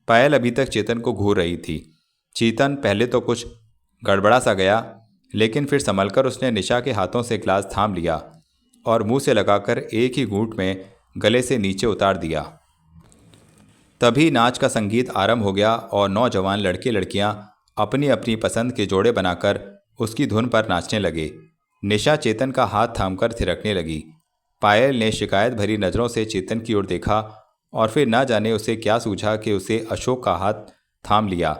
पायल अभी तक चेतन को घूर रही थी। चेतन पहले तो कुछ गड़बड़ा सा गया, लेकिन फिर संभलकर उसने निशा के हाथों से ग्लास थाम लिया और मुंह से लगाकर एक ही घूंट में गले से नीचे उतार दिया। तभी नाच का संगीत आरंभ हो गया और नौजवान लड़के लड़कियां अपनी अपनी पसंद के जोड़े बनाकर उसकी धुन पर नाचने लगे। निशा चेतन का हाथ थामकर थिरकने लगी। पायल ने शिकायत भरी नज़रों से चेतन की ओर देखा और फिर ना जाने उसे क्या सूझा कि उसे अशोक का हाथ थाम लिया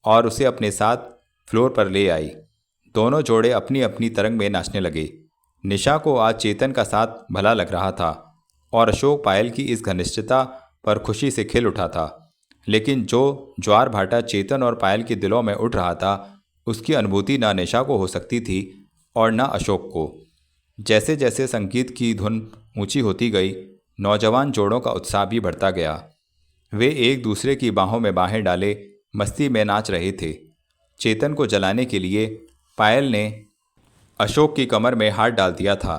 और उसे अपने साथ फ्लोर पर ले आई। दोनों जोड़े अपनी अपनी तरंग में नाचने लगे। निशा को आज चेतन का साथ भला लग रहा था और अशोक पायल की इस घनिष्ठता पर खुशी से खिल उठा था। लेकिन जो ज्वार भाटा चेतन और पायल के दिलों में उठ रहा था, उसकी अनुभूति ना निशा को हो सकती थी और न अशोक को। जैसे जैसे संगीत की धुन ऊंची होती गई, नौजवान जोड़ों का उत्साह भी बढ़ता गया। वे एक दूसरे की बाहों में बाहें डाले मस्ती में नाच रहे थे। चेतन को जलाने के लिए पायल ने अशोक की कमर में हाथ डाल दिया था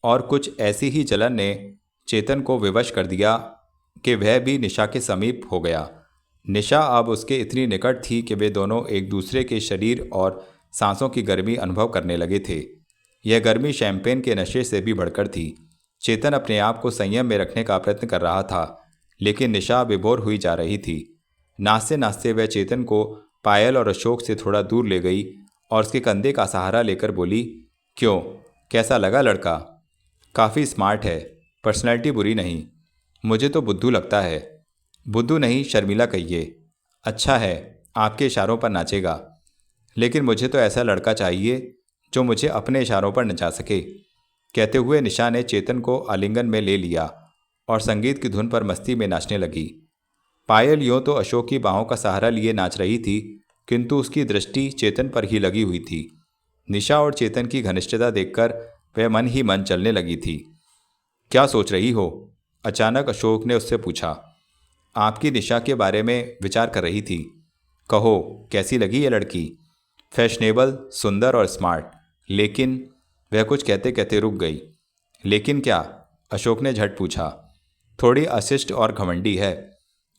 और कुछ ऐसी ही जलन ने चेतन को विवश कर दिया कि वह भी निशा के समीप हो गया। निशा अब उसके इतनी निकट थी कि वे दोनों एक दूसरे के शरीर और सांसों की गर्मी अनुभव करने लगे थे। यह गर्मी शैंपेन के नशे से भी बढ़कर थी। चेतन अपने आप को संयम में रखने का प्रयत्न कर रहा था, लेकिन निशा विभोर हुई जा रही थी। नाचते नाचते वह चेतन को पायल और अशोक से थोड़ा दूर ले गई और उसके कंधे का सहारा लेकर बोली, क्यों, कैसा लगा लड़का? काफ़ी स्मार्ट है, पर्सनैलिटी बुरी नहीं। मुझे तो बुद्धू लगता है। बुद्धू नहीं, शर्मिला कहिए। अच्छा है, आपके इशारों पर नाचेगा। लेकिन मुझे तो ऐसा लड़का चाहिए जो मुझे अपने इशारों पर नचा सके। कहते हुए निशा ने चेतन को आलिंगन में ले लिया और संगीत की धुन पर मस्ती में नाचने लगी। पायल यूँ तो अशोक की बाहों का सहारा लिए नाच रही थी, किंतु उसकी दृष्टि चेतन पर ही लगी हुई थी। निशा और चेतन की घनिष्ठता देखकर वह मन ही मन चलने लगी थी। क्या सोच रही हो? अचानक अशोक ने उससे पूछा। आपकी निशा के बारे में विचार कर रही थी। कहो, कैसी लगी ये लड़की? फैशनेबल, सुंदर और स्मार्ट। लेकिन वह कुछ कहते कहते रुक गई। लेकिन क्या? अशोक ने झट पूछा। थोड़ी अशिष्ट और घमंडी है।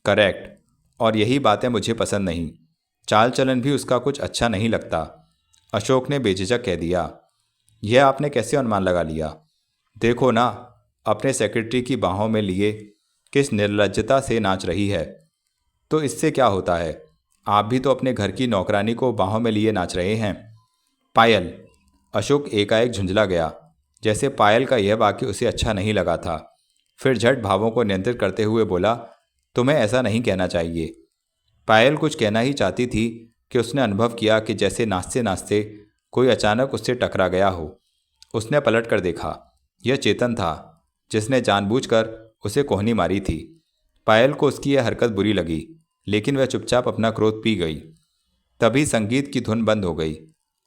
करेक्ट, और यही बातें मुझे पसंद नहीं। चाल चलन भी उसका कुछ अच्छा नहीं लगता। अशोक ने बेझिझक कह दिया। यह आपने कैसे अनुमान लगा लिया? देखो ना, अपने सेक्रेटरी की बाहों में लिए किस निर्लज्जता से नाच रही है। तो इससे क्या होता है? आप भी तो अपने घर की नौकरानी को बाहों में लिए नाच रहे हैं। पायल। अशोक एकाएक झुंझला गया, जैसे पायल का यह वाक्य उसे अच्छा नहीं लगा था। फिर झट भावों को नियंत्रित करते हुए बोला, तुम्हें ऐसा नहीं कहना चाहिए। पायल कुछ कहना ही चाहती थी कि उसने अनुभव किया कि जैसे नाचते नाचते कोई अचानक उससे टकरा गया हो। उसने पलट कर देखा। यह चेतन था, जिसने जानबूझकर उसे कोहनी मारी थी। पायल को उसकी यह हरकत बुरी लगी, लेकिन वह चुपचाप अपना क्रोध पी गई। तभी संगीत की धुन बंद हो गई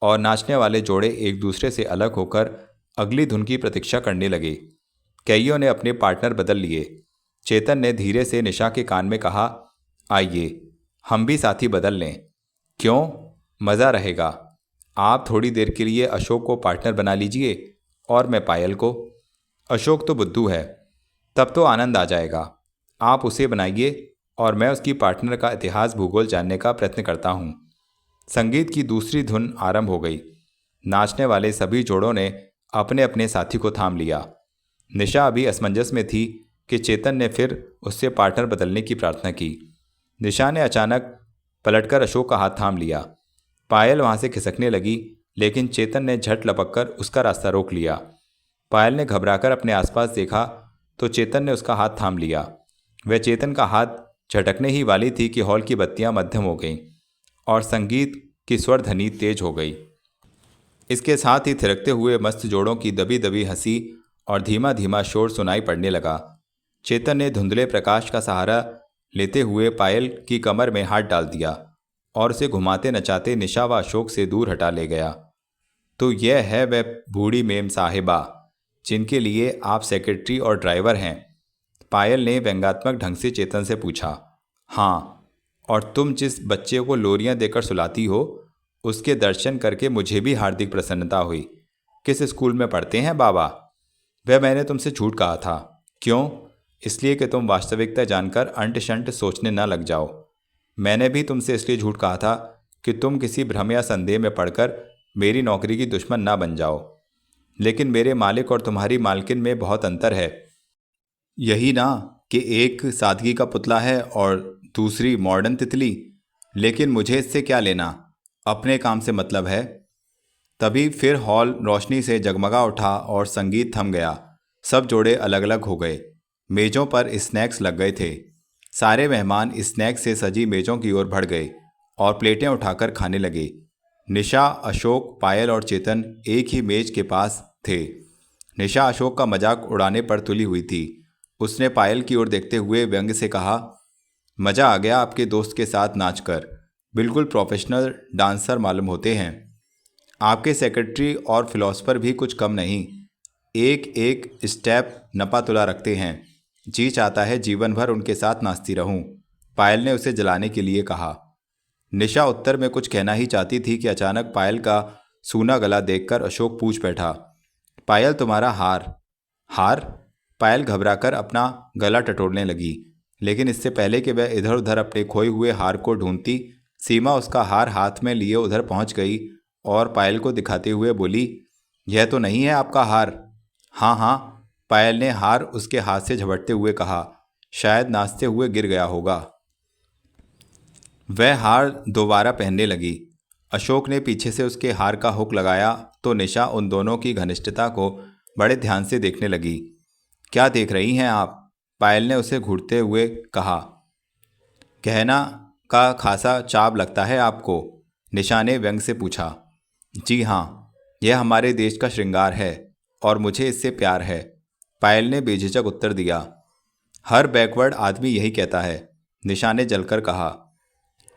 और नाचने वाले जोड़े एक दूसरे से अलग होकर अगली धुन की प्रतीक्षा करने लगे। कईयों ने अपने पार्टनर बदल लिए। चेतन ने धीरे से निशा के कान में कहा, आइए हम भी साथी बदल लें। क्यों? मज़ा रहेगा। आप थोड़ी देर के लिए अशोक को पार्टनर बना लीजिए और मैं पायल को। अशोक तो बुद्धू है, तब तो आनंद आ जाएगा। आप उसे बनाइए और मैं उसकी पार्टनर का इतिहास भूगोल जानने का प्रयत्न करता हूँ। संगीत की दूसरी धुन आरंभ हो गई। नाचने वाले सभी जोड़ों ने अपने अपने साथी को थाम लिया। निशा अभी असमंजस में थी कि चेतन ने फिर उससे पार्टनर बदलने की प्रार्थना की। निशा ने अचानक पलटकर अशोक का हाथ थाम लिया। पायल वहाँ से खिसकने लगी, लेकिन चेतन ने झट लपककर उसका रास्ता रोक लिया। पायल ने घबराकर अपने आसपास देखा तो चेतन ने उसका हाथ थाम लिया। वह चेतन का हाथ झटकने ही वाली थी कि हॉल की बत्तियां मध्यम हो गईं और संगीत की स्वर ध्वनि तेज हो गई। इसके साथ ही थिरकते हुए मस्त जोड़ों की दबी दबी हंसी और धीमा धीमा शोर सुनाई पड़ने लगा। चेतन ने धुंधले प्रकाश का सहारा लेते हुए पायल की कमर में हाथ डाल दिया और उसे घुमाते नचाते निशा व अशोक से दूर हटा ले गया। तो यह है वह बूढ़ी मेम साहिबा जिनके लिए आप सेक्रेटरी और ड्राइवर हैं? पायल ने व्यंग्यात्मक ढंग से चेतन से पूछा। हाँ, और तुम जिस बच्चे को लोरियां देकर सुलाती हो, उसके दर्शन करके मुझे भी हार्दिक प्रसन्नता हुई। किस स्कूल में पढ़ते हैं बाबा? वह मैंने तुमसे झूठ कहा था। क्यों? इसलिए कि तुम वास्तविकता जानकर अंट शंट सोचने न लग जाओ। मैंने भी तुमसे इसलिए झूठ कहा था कि तुम किसी भ्रम या संदेह में पड़कर मेरी नौकरी की दुश्मन ना बन जाओ। लेकिन मेरे मालिक और तुम्हारी मालकिन में बहुत अंतर है। यही ना कि एक सादगी का पुतला है और दूसरी मॉडर्न तितली। लेकिन मुझे इससे क्या लेना? अपने काम से मतलब है। तभी फिर हॉल रोशनी से जगमगा उठा और संगीत थम गया। सब जोड़े अलग अलग हो गए। मेज़ों पर स्नैक्स लग गए थे। सारे मेहमान स्नैक्स से सजी मेज़ों की ओर बढ़ गए और प्लेटें उठाकर खाने लगे। निशा, अशोक, पायल और चेतन एक ही मेज के पास थे। निशा अशोक का मजाक उड़ाने पर तुली हुई थी। उसने पायल की ओर देखते हुए व्यंग से कहा, मज़ा आ गया आपके दोस्त के साथ नाचकर। बिल्कुल प्रोफेशनल डांसर मालूम होते हैं। आपके सेक्रेटरी और फिलोसफर भी कुछ कम नहीं। एक एक स्टेप नपा तुला रखते हैं। जी चाहता है जीवन भर उनके साथ नाचती रहूं। पायल ने उसे जलाने के लिए कहा। निशा उत्तर में कुछ कहना ही चाहती थी कि अचानक पायल का सूना गला देखकर अशोक पूछ बैठा, पायल तुम्हारा हार। हार? पायल घबराकर अपना गला टटोलने लगी, लेकिन इससे पहले कि वह इधर उधर अपने खोए हुए हार को ढूंढती, सीमा उसका हार हाथ में लिए उधर पहुंच गई और पायल को दिखाते हुए बोली, यह तो नहीं है आपका हार? हाँ हाँ, पायल ने हार उसके हाथ से झपटते हुए कहा। शायद नाचते हुए गिर गया होगा। वह हार दोबारा पहनने लगी। अशोक ने पीछे से उसके हार का हुक लगाया तो निशा उन दोनों की घनिष्ठता को बड़े ध्यान से देखने लगी। क्या देख रही हैं आप? पायल ने उसे घूरते हुए कहा। गहना का खासा चाव लगता है आपको? निशा ने व्यंग से पूछा। जी हाँ, यह हमारे देश का श्रृंगार है और मुझे इससे प्यार है, पायल ने बेझिझक उत्तर दिया। हर बैकवर्ड आदमी यही कहता है, निशा ने जलकर कहा।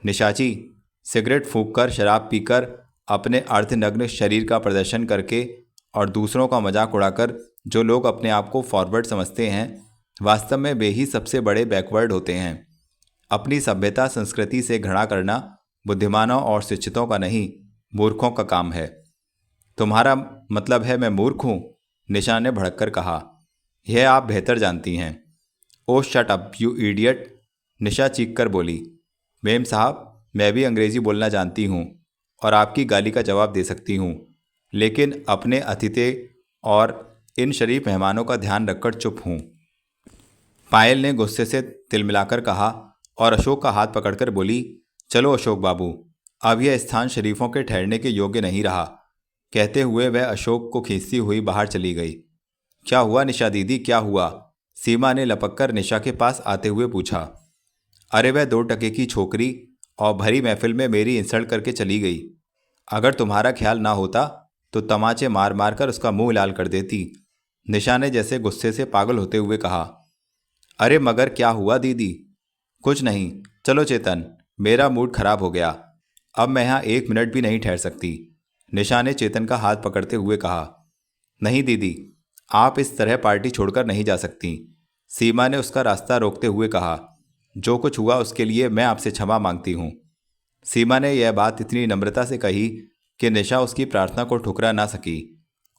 निशाची, सिगरेट फूंककर, शराब पीकर, अपने अर्धनग्न शरीर का प्रदर्शन करके और दूसरों का मजाक उड़ाकर जो लोग अपने आप को फॉरवर्ड समझते हैं, वास्तव में वे ही सबसे बड़े बैकवर्ड होते हैं। अपनी सभ्यता संस्कृति से घृणा करना बुद्धिमानों और शिक्षितों का नहीं, मूर्खों का काम है। तुम्हारा मतलब है मैं मूर्ख हूँ? निशा ने भड़ककर कहा। यह आप बेहतर जानती हैं। ओ शट अप यू इडियट, निशा चीखकर बोली। मेम साहब, मैं भी अंग्रेज़ी बोलना जानती हूँ और आपकी गाली का जवाब दे सकती हूँ, लेकिन अपने अतिथि और इन शरीफ मेहमानों का ध्यान रखकर चुप हूँ, पायल ने गुस्से से तिलमिलाकर कहा और अशोक का हाथ पकड़कर बोली, चलो अशोक बाबू, अब यह स्थान शरीफों के ठहरने के योग्य नहीं रहा। कहते हुए वह अशोक को खींचती हुई बाहर चली गई। क्या हुआ निशा दीदी, क्या हुआ? सीमा ने लपककर निशा के पास आते हुए पूछा। अरे वह 2 टके की छोकरी और भरी महफिल में मेरी इंसल्ट करके चली गई। अगर तुम्हारा ख्याल ना होता तो तमाचे मार मार कर उसका मुंह लाल कर देती, निशा ने जैसे गुस्से से पागल होते हुए कहा। अरे मगर क्या हुआ दीदी? कुछ नहीं, चलो चेतन, मेरा मूड खराब हो गया, अब मैं यहाँ 1 मिनट भी नहीं ठहर सकती, निशा ने चेतन का हाथ पकड़ते हुए कहा। नहीं दीदी, आप इस तरह पार्टी छोड़कर नहीं जा सकती, सीमा ने उसका रास्ता रोकते हुए कहा। जो कुछ हुआ उसके लिए मैं आपसे क्षमा मांगती हूँ। सीमा ने यह बात इतनी नम्रता से कही कि निशा उसकी प्रार्थना को ठुकरा ना सकी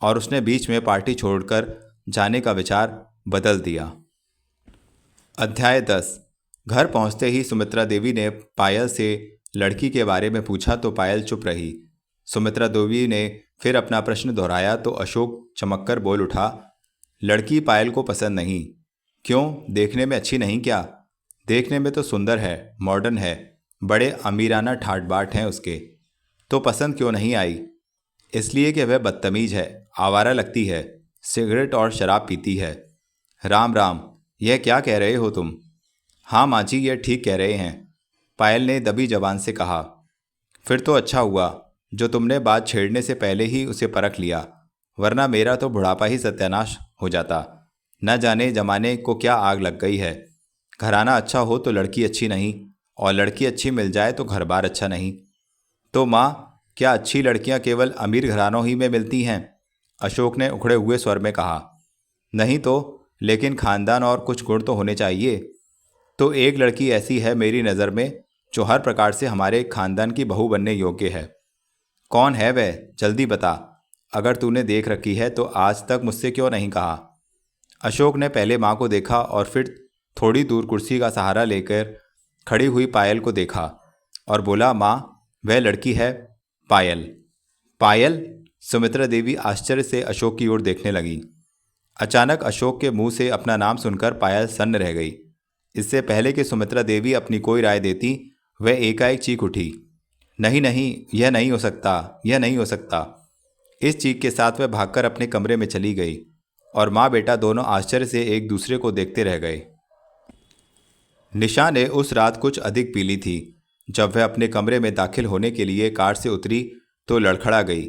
और उसने बीच में पार्टी छोड़कर जाने का विचार बदल दिया। अध्याय 10। घर पहुंचते ही सुमित्रा देवी ने पायल से लड़की के बारे में पूछा तो पायल चुप रही। सुमित्रा देवी ने फिर अपना प्रश्न दोहराया तो अशोक चमककर बोल उठा, लड़की पायल को पसंद नहीं? क्यों, देखने में अच्छी नहीं क्या? देखने में तो सुंदर है, मॉडर्न है, बड़े अमीराना ठाट बाट हैं उसके। तो पसंद क्यों नहीं आई? इसलिए कि वह बदतमीज है, आवारा लगती है, सिगरेट और शराब पीती है। राम राम, यह क्या कह रहे हो तुम? हाँ माँ जी, यह ठीक कह रहे हैं, पायल ने दबी जबान से कहा। फिर तो अच्छा हुआ जो तुमने बात छेड़ने से पहले ही उसे परख लिया, वरना मेरा तो बुढ़ापा ही सत्यानाश हो जाता। न जाने जमाने को क्या आग लग गई है। घराना अच्छा हो तो लड़की अच्छी नहीं, और लड़की अच्छी मिल जाए तो घर बार अच्छा नहीं। तो माँ, क्या अच्छी लड़कियाँ केवल अमीर घरानों ही में मिलती हैं? अशोक ने उखड़े हुए स्वर में कहा। नहीं तो, लेकिन खानदान और कुछ गुण तो होने चाहिए। तो एक लड़की ऐसी है मेरी नज़र में जो हर प्रकार से हमारे खानदान की बहू बनने योग्य है। कौन है वह, जल्दी बता। अगर तूने देख रखी है तो आज तक मुझसे क्यों नहीं कहा? अशोक ने पहले माँ को देखा और फिर थोड़ी दूर कुर्सी का सहारा लेकर खड़ी हुई पायल को देखा और बोला, माँ, वह लड़की है पायल। पायल? सुमित्रा देवी आश्चर्य से अशोक की ओर देखने लगी। अचानक अशोक के मुंह से अपना नाम सुनकर पायल सन्न रह गई। इससे पहले कि सुमित्रा देवी अपनी कोई राय देती, वह एकाएक चीख उठी, नहीं नहीं, यह नहीं हो सकता, यह नहीं हो सकता। इस चीख के साथ वह भागकर अपने कमरे में चली गई और माँ बेटा दोनों आश्चर्य से एक दूसरे को देखते रह गए। निशा ने उस रात कुछ अधिक पी ली थी। जब वह अपने कमरे में दाखिल होने के लिए कार से उतरी तो लड़खड़ा गई।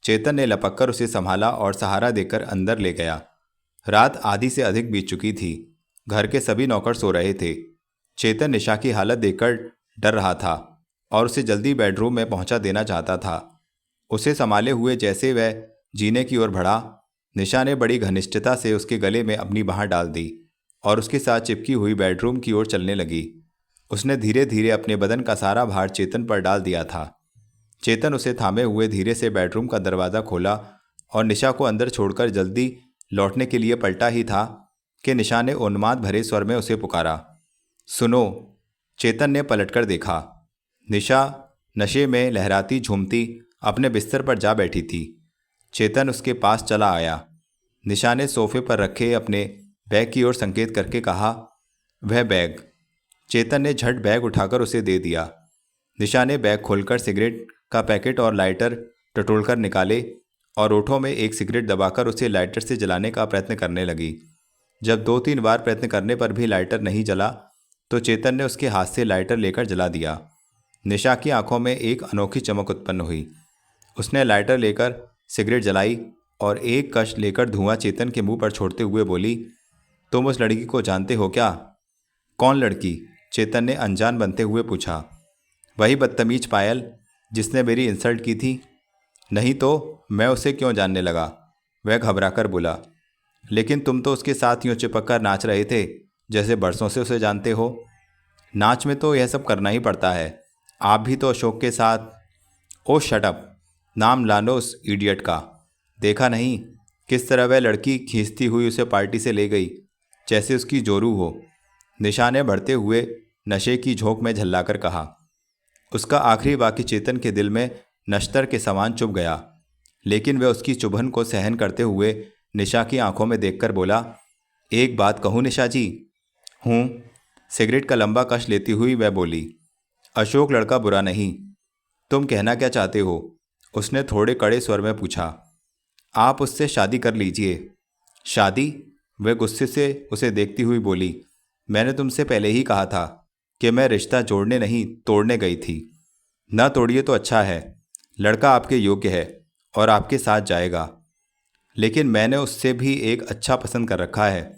चेतन ने लपककर उसे संभाला और सहारा देकर अंदर ले गया। रात आधी से अधिक बीत चुकी थी। घर के सभी नौकर सो रहे थे। चेतन निशा की हालत देखकर डर रहा था और उसे जल्दी बेडरूम में पहुंचा देना चाहता था। उसे संभाले हुए जैसे वह जीने की ओर बढ़ा, निशा ने बड़ी घनिष्ठता से उसके गले में अपनी बाँह डाल दी और उसके साथ चिपकी हुई बेडरूम की ओर चलने लगी। उसने धीरे धीरे अपने बदन का सारा भार चेतन पर डाल दिया था। चेतन उसे थामे हुए धीरे से बेडरूम का दरवाज़ा खोला और निशा को अंदर छोड़कर जल्दी लौटने के लिए पलटा ही था कि निशा ने उन्माद भरे स्वर में उसे पुकारा। सुनो। चेतन ने पलटकर देखा। निशा नशे में लहराती झूमती अपने बिस्तर पर जा बैठी थी। चेतन उसके पास चला आया। निशा ने सोफे पर रखे अपने बैग की ओर संकेत करके कहा, वह बैग। चेतन ने झट बैग उठाकर उसे दे दिया। निशा ने बैग खोलकर सिगरेट का पैकेट और लाइटर टटोलकर निकाले और ओठों में एक सिगरेट दबाकर उसे लाइटर से जलाने का प्रयत्न करने लगी। जब 2-3 बार प्रयत्न करने पर भी लाइटर नहीं जला तो चेतन ने उसके हाथ से लाइटर लेकर जला दिया। निशा की आंखों में एक अनोखी चमक उत्पन्न हुई। उसने लाइटर लेकर सिगरेट जलाई और एक कश लेकर धुआं चेतन के मुंह पर छोड़ते हुए बोली, तुम उस लड़की को जानते हो क्या? कौन लड़की? चेतन ने अनजान बनते हुए पूछा। वही बदतमीज पायल जिसने मेरी इंसल्ट की थी। नहीं तो मैं उसे क्यों जानने लगा? वह घबराकर बोला। लेकिन तुम तो उसके साथ यूँ चिपक कर नाच रहे थे जैसे बरसों से उसे जानते हो। नाच में तो यह सब करना ही पड़ता है। आप भी तो अशोक के साथ। ओ शट अप, नाम लानो उस इडियट का। देखा नहीं किस तरह वह लड़की खींचती हुई उसे पार्टी से ले गई जैसे उसकी जोरू हो। निशा ने बढ़ते हुए नशे की झोंक में झल्लाकर कहा। उसका आखिरी वाक्य चेतन के दिल में नश्तर के समान चुभ गया, लेकिन वह उसकी चुभन को सहन करते हुए निशा की आंखों में देखकर बोला, एक बात कहूँ निशा जी? हूँ। सिगरेट का लंबा कश लेती हुई वह बोली। अशोक लड़का बुरा नहीं। तुम कहना क्या चाहते हो? उसने थोड़े कड़े स्वर में पूछा। आप उससे शादी कर लीजिए। शादी? वह गुस्से से उसे देखती हुई बोली, मैंने तुमसे पहले ही कहा था कि मैं रिश्ता जोड़ने नहीं तोड़ने गई थी। न तोड़िए तो अच्छा है। लड़का आपके योग्य है और आपके साथ जाएगा। लेकिन मैंने उससे भी एक अच्छा पसंद कर रखा है।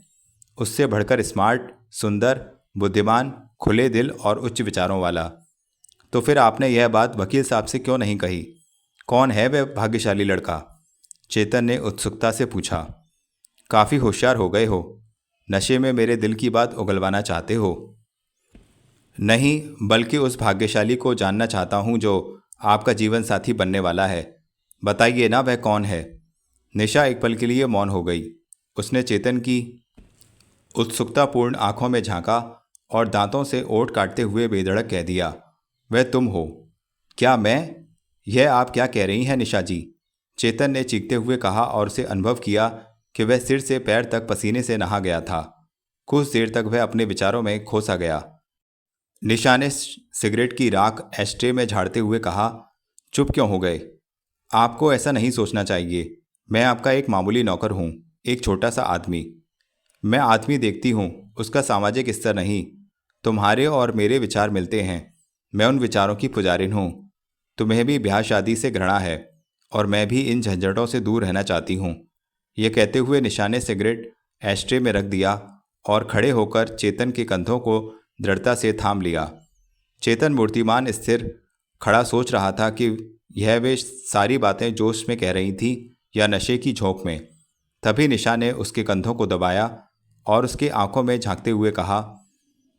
उससे बढ़कर स्मार्ट, सुंदर, बुद्धिमान, खुले दिल और उच्च विचारों वाला। तो फिर आपने यह बात वकील साहब से क्यों नहीं कही? कौन है वह भाग्यशाली लड़का? चेतन ने उत्सुकता से पूछा। काफ़ी होशियार हो गए हो। नशे में मेरे दिल की बात उगलवाना चाहते हो? नहीं, बल्कि उस भाग्यशाली को जानना चाहता हूँ जो आपका जीवन साथी बनने वाला है। बताइए ना वह कौन है? निशा एक पल के लिए मौन हो गई। उसने चेतन की उत्सुकतापूर्ण आंखों में झांका और दांतों से ओठ काटते हुए बेधड़क कह दिया, वह तुम हो। क्या मैं? यह आप क्या कह रही हैं निशा जी? चेतन ने चीखते हुए कहा और उसे अनुभव किया कि वह सिर से पैर तक पसीने से नहा गया था। कुछ देर तक वह अपने विचारों में खो सा गया। निशा ने सिगरेट की राख एस्ट्रे में झाड़ते हुए कहा, चुप क्यों हो गए? आपको ऐसा नहीं सोचना चाहिए। मैं आपका एक मामूली नौकर हूँ, एक छोटा सा आदमी। मैं आदमी देखती हूँ, उसका सामाजिक स्तर नहीं। तुम्हारे और मेरे विचार मिलते हैं। मैं उन विचारों की पुजारिन हूँ। तुम्हें भी ब्याह शादी से घृणा है और मैं भी इन झंझटों से दूर रहना चाहती हूँ। यह कहते हुए निशा ने सिगरेट एस्ट्रे में रख दिया और खड़े होकर चेतन के कंधों को दृढ़ता से थाम लिया। चेतन मूर्तिमान स्थिर खड़ा सोच रहा था कि यह वे सारी बातें जोश में कह रही थी या नशे की झोंक में। तभी निशा ने उसके कंधों को दबाया और उसके आंखों में झांकते हुए कहा,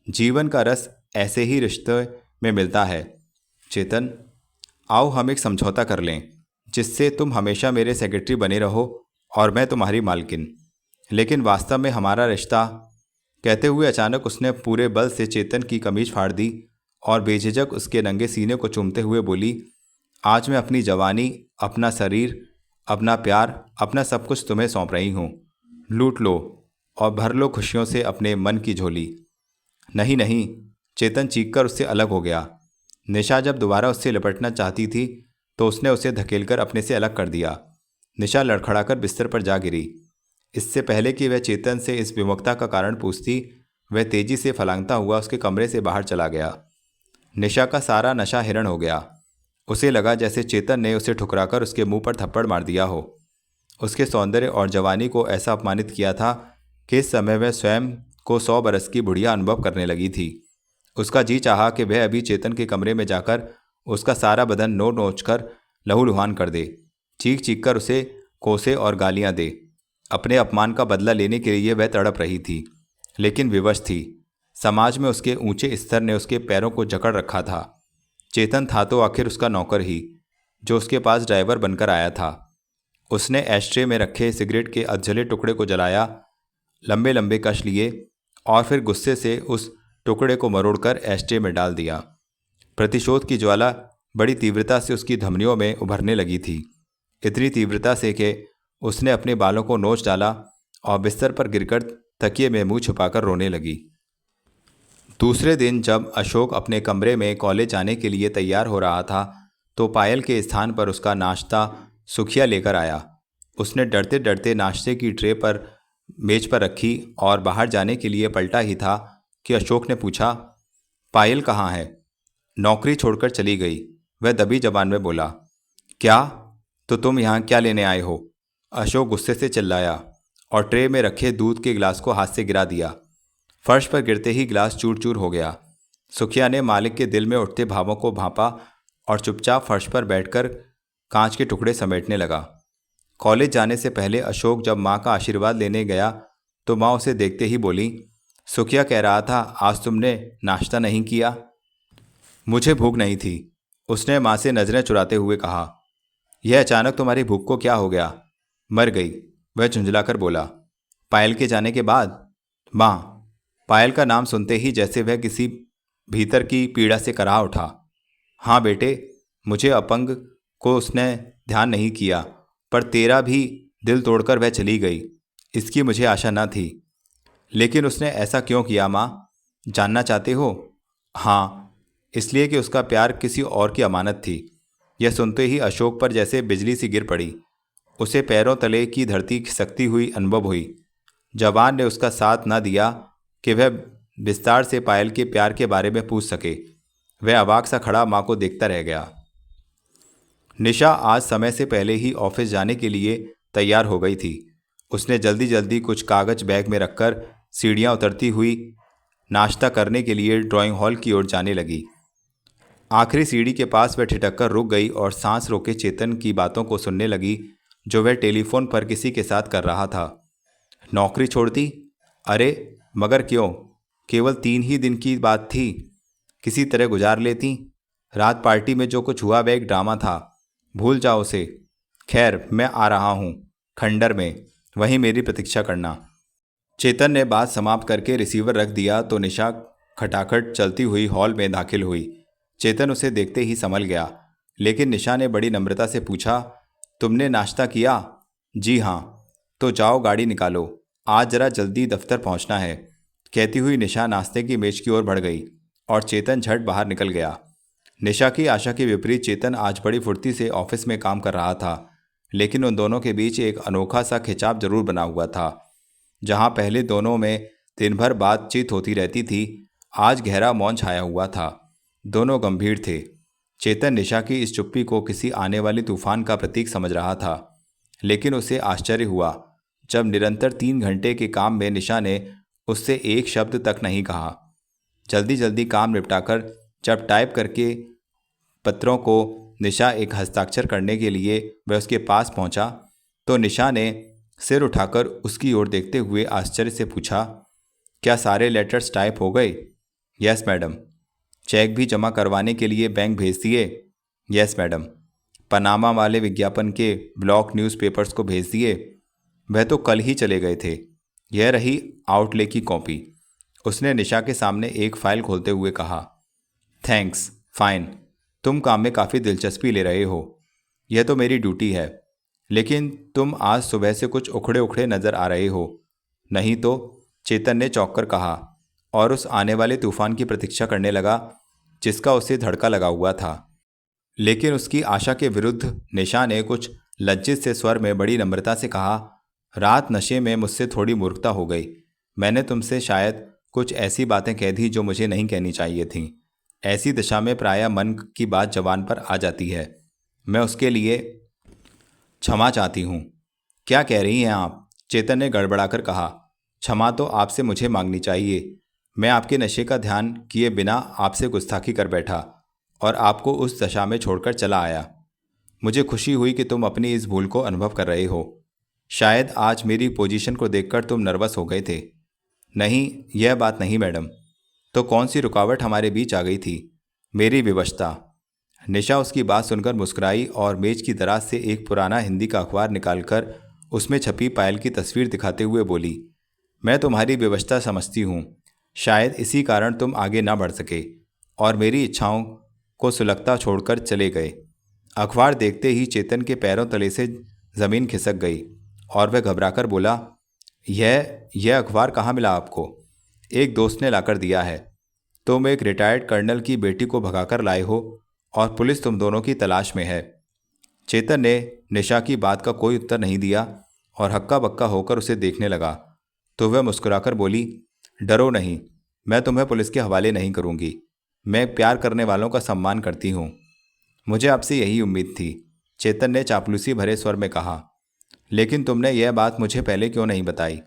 जीवन का रस ऐसे ही रिश्ते में मिलता है। चेतन, आओ हम एक समझौता कर लें जिससे तुम हमेशा मेरे सेक्रेटरी बने रहो और मैं तुम्हारी मालकिन। लेकिन वास्तव में हमारा रिश्ता। कहते हुए अचानक उसने पूरे बल से चेतन की कमीज फाड़ दी और बेझिझक उसके नंगे सीने को चूमते हुए बोली, आज मैं अपनी जवानी, अपना शरीर, अपना प्यार, अपना सब कुछ तुम्हें सौंप रही हूँ। लूट लो और भर लो खुशियों से अपने मन की झोली। नहीं नहीं, चेतन चीखकर उससे अलग हो गया। निशा जब दोबारा उससे लिपटना चाहती थी तो उसने उसे धकेलकर अपने से अलग कर दिया। निशा लड़खड़ाकर बिस्तर पर जा गिरी। इससे पहले कि वह चेतन से इस विमुखता का कारण पूछती, वह तेजी से फलांगता हुआ उसके कमरे से बाहर चला गया। निशा का सारा नशा हिरण हो गया। उसे लगा जैसे चेतन ने उसे ठुकराकर उसके मुंह पर थप्पड़ मार दिया हो। उसके सौंदर्य और जवानी को ऐसा अपमानित किया था कि इस समय वह स्वयं को 100 बरस की बुढ़िया अनुभव करने लगी थी। उसका जी चाहा कि वह अभी चेतन के कमरे में जाकर उसका सारा बदन नोच कर लहूलुहान कर दे, चीख चीख कर उसे कोसे और गालियां दे। अपने अपमान का बदला लेने के लिए वह तड़प रही थी, लेकिन विवश थी। समाज में उसके ऊंचे स्तर ने उसके पैरों को जकड़ रखा था। चेतन था तो आखिर उसका नौकर ही, जो उसके पास ड्राइवर बनकर आया था। उसने एस्ट्रे में रखे सिगरेट के अधजले टुकड़े को जलाया, लंबे लंबे कश लिए और फिर गुस्से से उस टुकड़े को मरोड़कर एस्ट्रे में डाल दिया। प्रतिशोध की ज्वाला बड़ी तीव्रता से उसकी धमनियों में उभरने लगी थी, इतनी तीव्रता से कि उसने अपने बालों को नोच डाला और बिस्तर पर गिरकर तकिए में मुंह छुपाकर रोने लगी। दूसरे दिन जब अशोक अपने कमरे में कॉलेज जाने के लिए तैयार हो रहा था तो पायल के स्थान पर उसका नाश्ता सुखिया लेकर आया। उसने डरते डरते नाश्ते की ट्रे पर मेज पर रखी और बाहर जाने के लिए पलटा ही था कि अशोक ने पूछा, पायल कहाँ है? नौकरी छोड़कर चली गई, वह दबी जबान में बोला। क्या? तो तुम यहाँ क्या लेने आए हो? अशोक गुस्से से चिल्लाया और ट्रे में रखे दूध के गिलास को हाथ से गिरा दिया। फर्श पर गिरते ही गिलास चूर चूर हो गया। सुखिया ने मालिक के दिल में उठते भावों को भांपा और चुपचाप फर्श पर बैठकर कांच के टुकड़े समेटने लगा। कॉलेज जाने से पहले अशोक जब माँ का आशीर्वाद लेने गया तो माँ उसे देखते ही बोली, सुखिया कह रहा था आज तुमने नाश्ता नहीं किया। मुझे भूख नहीं थी, उसने माँ से नजरें चुराते हुए कहा। यह अचानक तुम्हारी भूख को क्या हो गया? मर गई, वह झुंझलाकर बोला। पायल के जाने के बाद? माँ, पायल का नाम सुनते ही जैसे वह किसी भीतर की पीड़ा से कराह उठा। हाँ बेटे, मुझे अपंग को उसने ध्यान नहीं किया, पर तेरा भी दिल तोड़कर वह चली गई, इसकी मुझे आशा न थी। लेकिन उसने ऐसा क्यों किया माँ, जानना चाहते हो? हाँ, इसलिए कि उसका प्यार किसी और की अमानत थी। यह सुनते ही अशोक पर जैसे बिजली सी गिर पड़ी। उसे पैरों तले की धरती खिसकती हुई अनुभव हुई। जवान ने उसका साथ न दिया कि वह विस्तार से पायल के प्यार के बारे में पूछ सके। वह अवाक सा खड़ा माँ को देखता रह गया। निशा आज समय से पहले ही ऑफिस जाने के लिए तैयार हो गई थी। उसने जल्दी जल्दी कुछ कागज बैग में रखकर सीढ़ियाँ उतरती हुई नाश्ता करने के लिए ड्राइंग हॉल की ओर जाने लगी। आखिरी सीढ़ी के पास वह ठिठक रुक गई और सांस रोके चेतन की बातों को सुनने लगी, जो वह टेलीफोन पर किसी के साथ कर रहा था। नौकरी छोड़ दी? अरे मगर क्यों? केवल 3 ही दिन की बात थी, किसी तरह गुजार लेती। रात पार्टी में जो कुछ हुआ वह एक ड्रामा था, भूल जाओ उसे। खैर, मैं आ रहा हूँ खंडर में, वहीं मेरी प्रतीक्षा करना। चेतन ने बात समाप्त करके रिसीवर रख दिया तो निशा खटाखट चलती हुई हॉल में दाखिल हुई। चेतन उसे देखते ही संभल गया, लेकिन निशा ने बड़ी नम्रता से पूछा, तुमने नाश्ता किया? जी हाँ। तो जाओ गाड़ी निकालो, आज जरा जल्दी दफ्तर पहुंचना है। कहती हुई निशा नाश्ते की मेज की ओर बढ़ गई और चेतन झट बाहर निकल गया। निशा की आशा के विपरीत चेतन आज बड़ी फुर्ती से ऑफिस में काम कर रहा था, लेकिन उन दोनों के बीच एक अनोखा सा खिंचाव जरूर बना हुआ था। जहां पहले दोनों में दिन भर बातचीत होती रहती थी, आज गहरा मौन छाया हुआ था। दोनों गंभीर थे। चेतन निशा की इस चुप्पी को किसी आने वाले तूफान का प्रतीक समझ रहा था, लेकिन उसे आश्चर्य हुआ जब निरंतर 3 घंटे के काम में निशा ने उससे एक शब्द तक नहीं कहा। जल्दी जल्दी काम निपटाकर जब टाइप करके पत्रों को निशा एक हस्ताक्षर करने के लिए वह उसके पास पहुंचा, तो निशा ने सिर उठाकर उसकी ओर देखते हुए आश्चर्य से पूछा, क्या सारे लेटर्स टाइप हो गए? Yes madam. चेक भी जमा करवाने के लिए बैंक भेज दिए? Yes madam. पनामा वाले विज्ञापन के ब्लॉक न्यूज़पेपर्स को भेज दिए? वह तो कल ही चले गए थे। यह रही आउटले की कॉपी। उसने निशा के सामने एक फाइल खोलते हुए कहा। Thanks, fine. तुम काम में काफ़ी दिलचस्पी ले रहे हो, यह तो मेरी ड्यूटी है। लेकिन तुम आज सुबह से कुछ उखड़े उखड़े नज़र आ रहे हो। नहीं तो, चेतन ने चौंक कर कहा और उस आने वाले तूफान की प्रतीक्षा करने लगा जिसका उसे धड़का लगा हुआ था। लेकिन उसकी आशा के विरुद्ध निशा ने कुछ लज्जित से स्वर में बड़ी नम्रता से कहा, रात नशे में मुझसे थोड़ी मूर्खता हो गई। मैंने तुमसे शायद कुछ ऐसी बातें कह दी जो मुझे नहीं कहनी चाहिए थीं। ऐसी दशा में प्रायः मन की बात जबान पर आ जाती है। मैं उसके लिए क्षमा चाहती हूँ। क्या कह रही हैं आप? चेतन ने गड़बड़ाकर कहा। क्षमा तो आपसे मुझे मांगनी चाहिए। मैं आपके नशे का ध्यान किए बिना आपसे गुस्ताखी कर बैठा और आपको उस दशा में छोड़कर चला आया। मुझे खुशी हुई कि तुम अपनी इस भूल को अनुभव कर रहे हो। शायद आज मेरी पोजीशन को देखकर तुम नर्वस हो गए थे। नहीं, यह बात नहीं मैडम। तो कौन सी रुकावट हमारे बीच आ गई थी? मेरी विवशता। निशा उसकी बात सुनकर मुस्कुराई और मेज की दराज से एक पुराना हिंदी का अखबार निकालकर उसमें छपी पायल की तस्वीर दिखाते हुए बोली, मैं तुम्हारी विवशता समझती हूँ। शायद इसी कारण तुम आगे ना बढ़ सके और मेरी इच्छाओं को सुलगता छोड़कर चले गए। अखबार देखते ही चेतन के पैरों तले से ज़मीन खिसक गई और वह घबराकर बोला, यह अखबार कहाँ मिला आपको? एक दोस्त ने लाकर दिया है। तुम एक रिटायर्ड कर्नल की बेटी को भगाकर लाए हो और पुलिस तुम दोनों की तलाश में है। चेतन ने निशा की बात का कोई उत्तर नहीं दिया और हक्का बक्का होकर उसे देखने लगा तो वह मुस्कुराकर बोली, डरो नहीं, मैं तुम्हें पुलिस के हवाले नहीं करूँगी। मैं प्यार करने वालों का सम्मान करती हूँ। मुझे आपसे यही उम्मीद थी, चेतन ने चापलूसी भरे स्वर में कहा। लेकिन तुमने यह बात मुझे पहले क्यों नहीं बताई?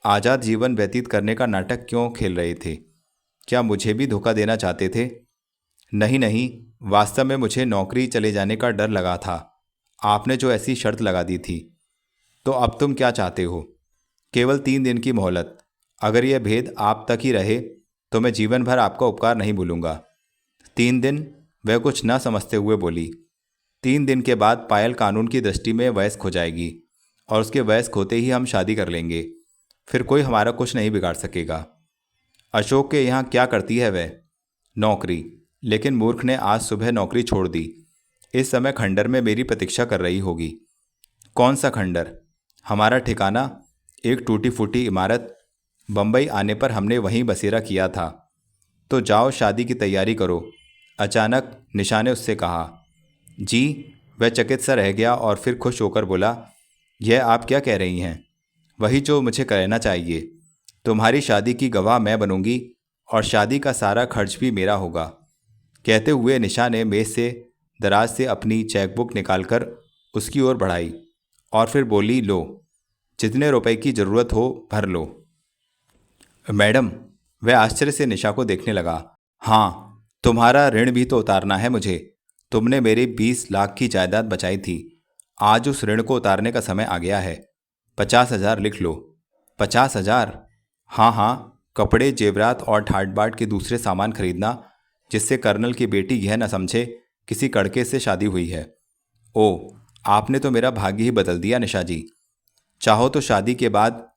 आज़ाद जीवन व्यतीत करने का नाटक क्यों खेल रहे थे? क्या मुझे भी धोखा देना चाहते थे? नहीं नहीं, वास्तव में मुझे नौकरी चले जाने का डर लगा था। आपने जो ऐसी शर्त लगा दी थी। तो अब तुम क्या चाहते हो? केवल 3 दिन की मोहलत। अगर यह भेद आप तक ही रहे तो मैं जीवन भर आपका उपकार नहीं भूलूंगा। 3 दिन? वह कुछ न समझते हुए बोली। 3 दिन के बाद पायल कानून की दृष्टि में वयस्क हो जाएगी और उसके वयस्क होते ही हम शादी कर लेंगे। फिर कोई हमारा कुछ नहीं बिगाड़ सकेगा। अशोक के यहाँ क्या करती है वह? नौकरी। लेकिन मूर्ख ने आज सुबह नौकरी छोड़ दी। इस समय खंडर में मेरी प्रतीक्षा कर रही होगी। कौन सा खंडर? हमारा ठिकाना, एक टूटी फूटी इमारत। बंबई आने पर हमने वहीं बसेरा किया था। तो जाओ शादी की तैयारी करो, अचानक निशा ने उससे कहा। जी? वह चकित सा रह गया और फिर खुश होकर बोला, यह आप क्या कह रही हैं? वही जो मुझे कहना चाहिए। तुम्हारी शादी की गवाह मैं बनूंगी और शादी का सारा खर्च भी मेरा होगा। कहते हुए निशा ने मेज से दराज से अपनी चेकबुक निकालकर उसकी ओर बढ़ाई और फिर बोली, लो, जितने रुपए की ज़रूरत हो भर लो। मैडम? वह आश्चर्य से निशा को देखने लगा। हाँ, तुम्हारा ऋण भी तो उतारना है मुझे। तुमने मेरी 20 लाख की जायदाद बचाई थी। आज उस ऋण को उतारने का समय आ गया है। 50,000 लिख लो। 50,000? हाँ हाँ, कपड़े, जेवरात और ठाट बाट के दूसरे सामान खरीदना जिससे कर्नल की बेटी यह न समझे किसी कड़के से शादी हुई है। ओ, आपने तो मेरा भाग्य ही बदल दिया निशा जी। चाहो तो शादी के बाद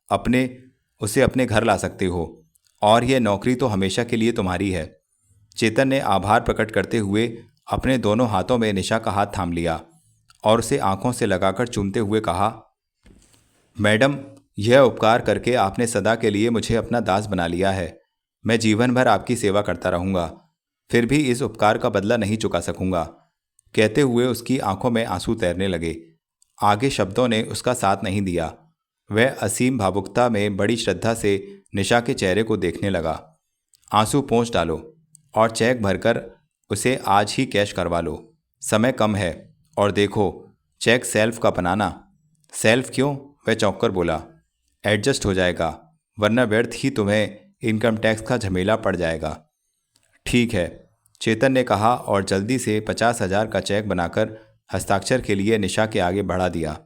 उसे अपने घर ला सकते हो और यह नौकरी तो हमेशा के लिए तुम्हारी है। चेतन ने आभार प्रकट करते हुए अपने दोनों हाथों में निशा का हाथ थाम लिया और उसे आंखों से लगाकर चूमते हुए कहा, मैडम, यह उपकार करके आपने सदा के लिए मुझे अपना दास बना लिया है। मैं जीवन भर आपकी सेवा करता रहूँगा, फिर भी इस उपकार का बदला नहीं चुका सकूँगा। कहते हुए उसकी आंखों में आंसू तैरने लगे। आगे शब्दों ने उसका साथ नहीं दिया। वह असीम भावुकता में बड़ी श्रद्धा से निशा के चेहरे को देखने लगा। आंसू पोंछ डालो और चेक भरकर उसे आज ही कैश करवा लो। समय कम है और देखो, चेक सेल्फ का बनाना। सेल्फ क्यों? वह चौंक कर बोला। एडजस्ट हो जाएगा, वरना व्यर्थ ही तुम्हें इनकम टैक्स का झमेला पड़ जाएगा। ठीक है, चेतन ने कहा और जल्दी से 50,000 का चेक बनाकर हस्ताक्षर के लिए निशा के आगे बढ़ा दिया।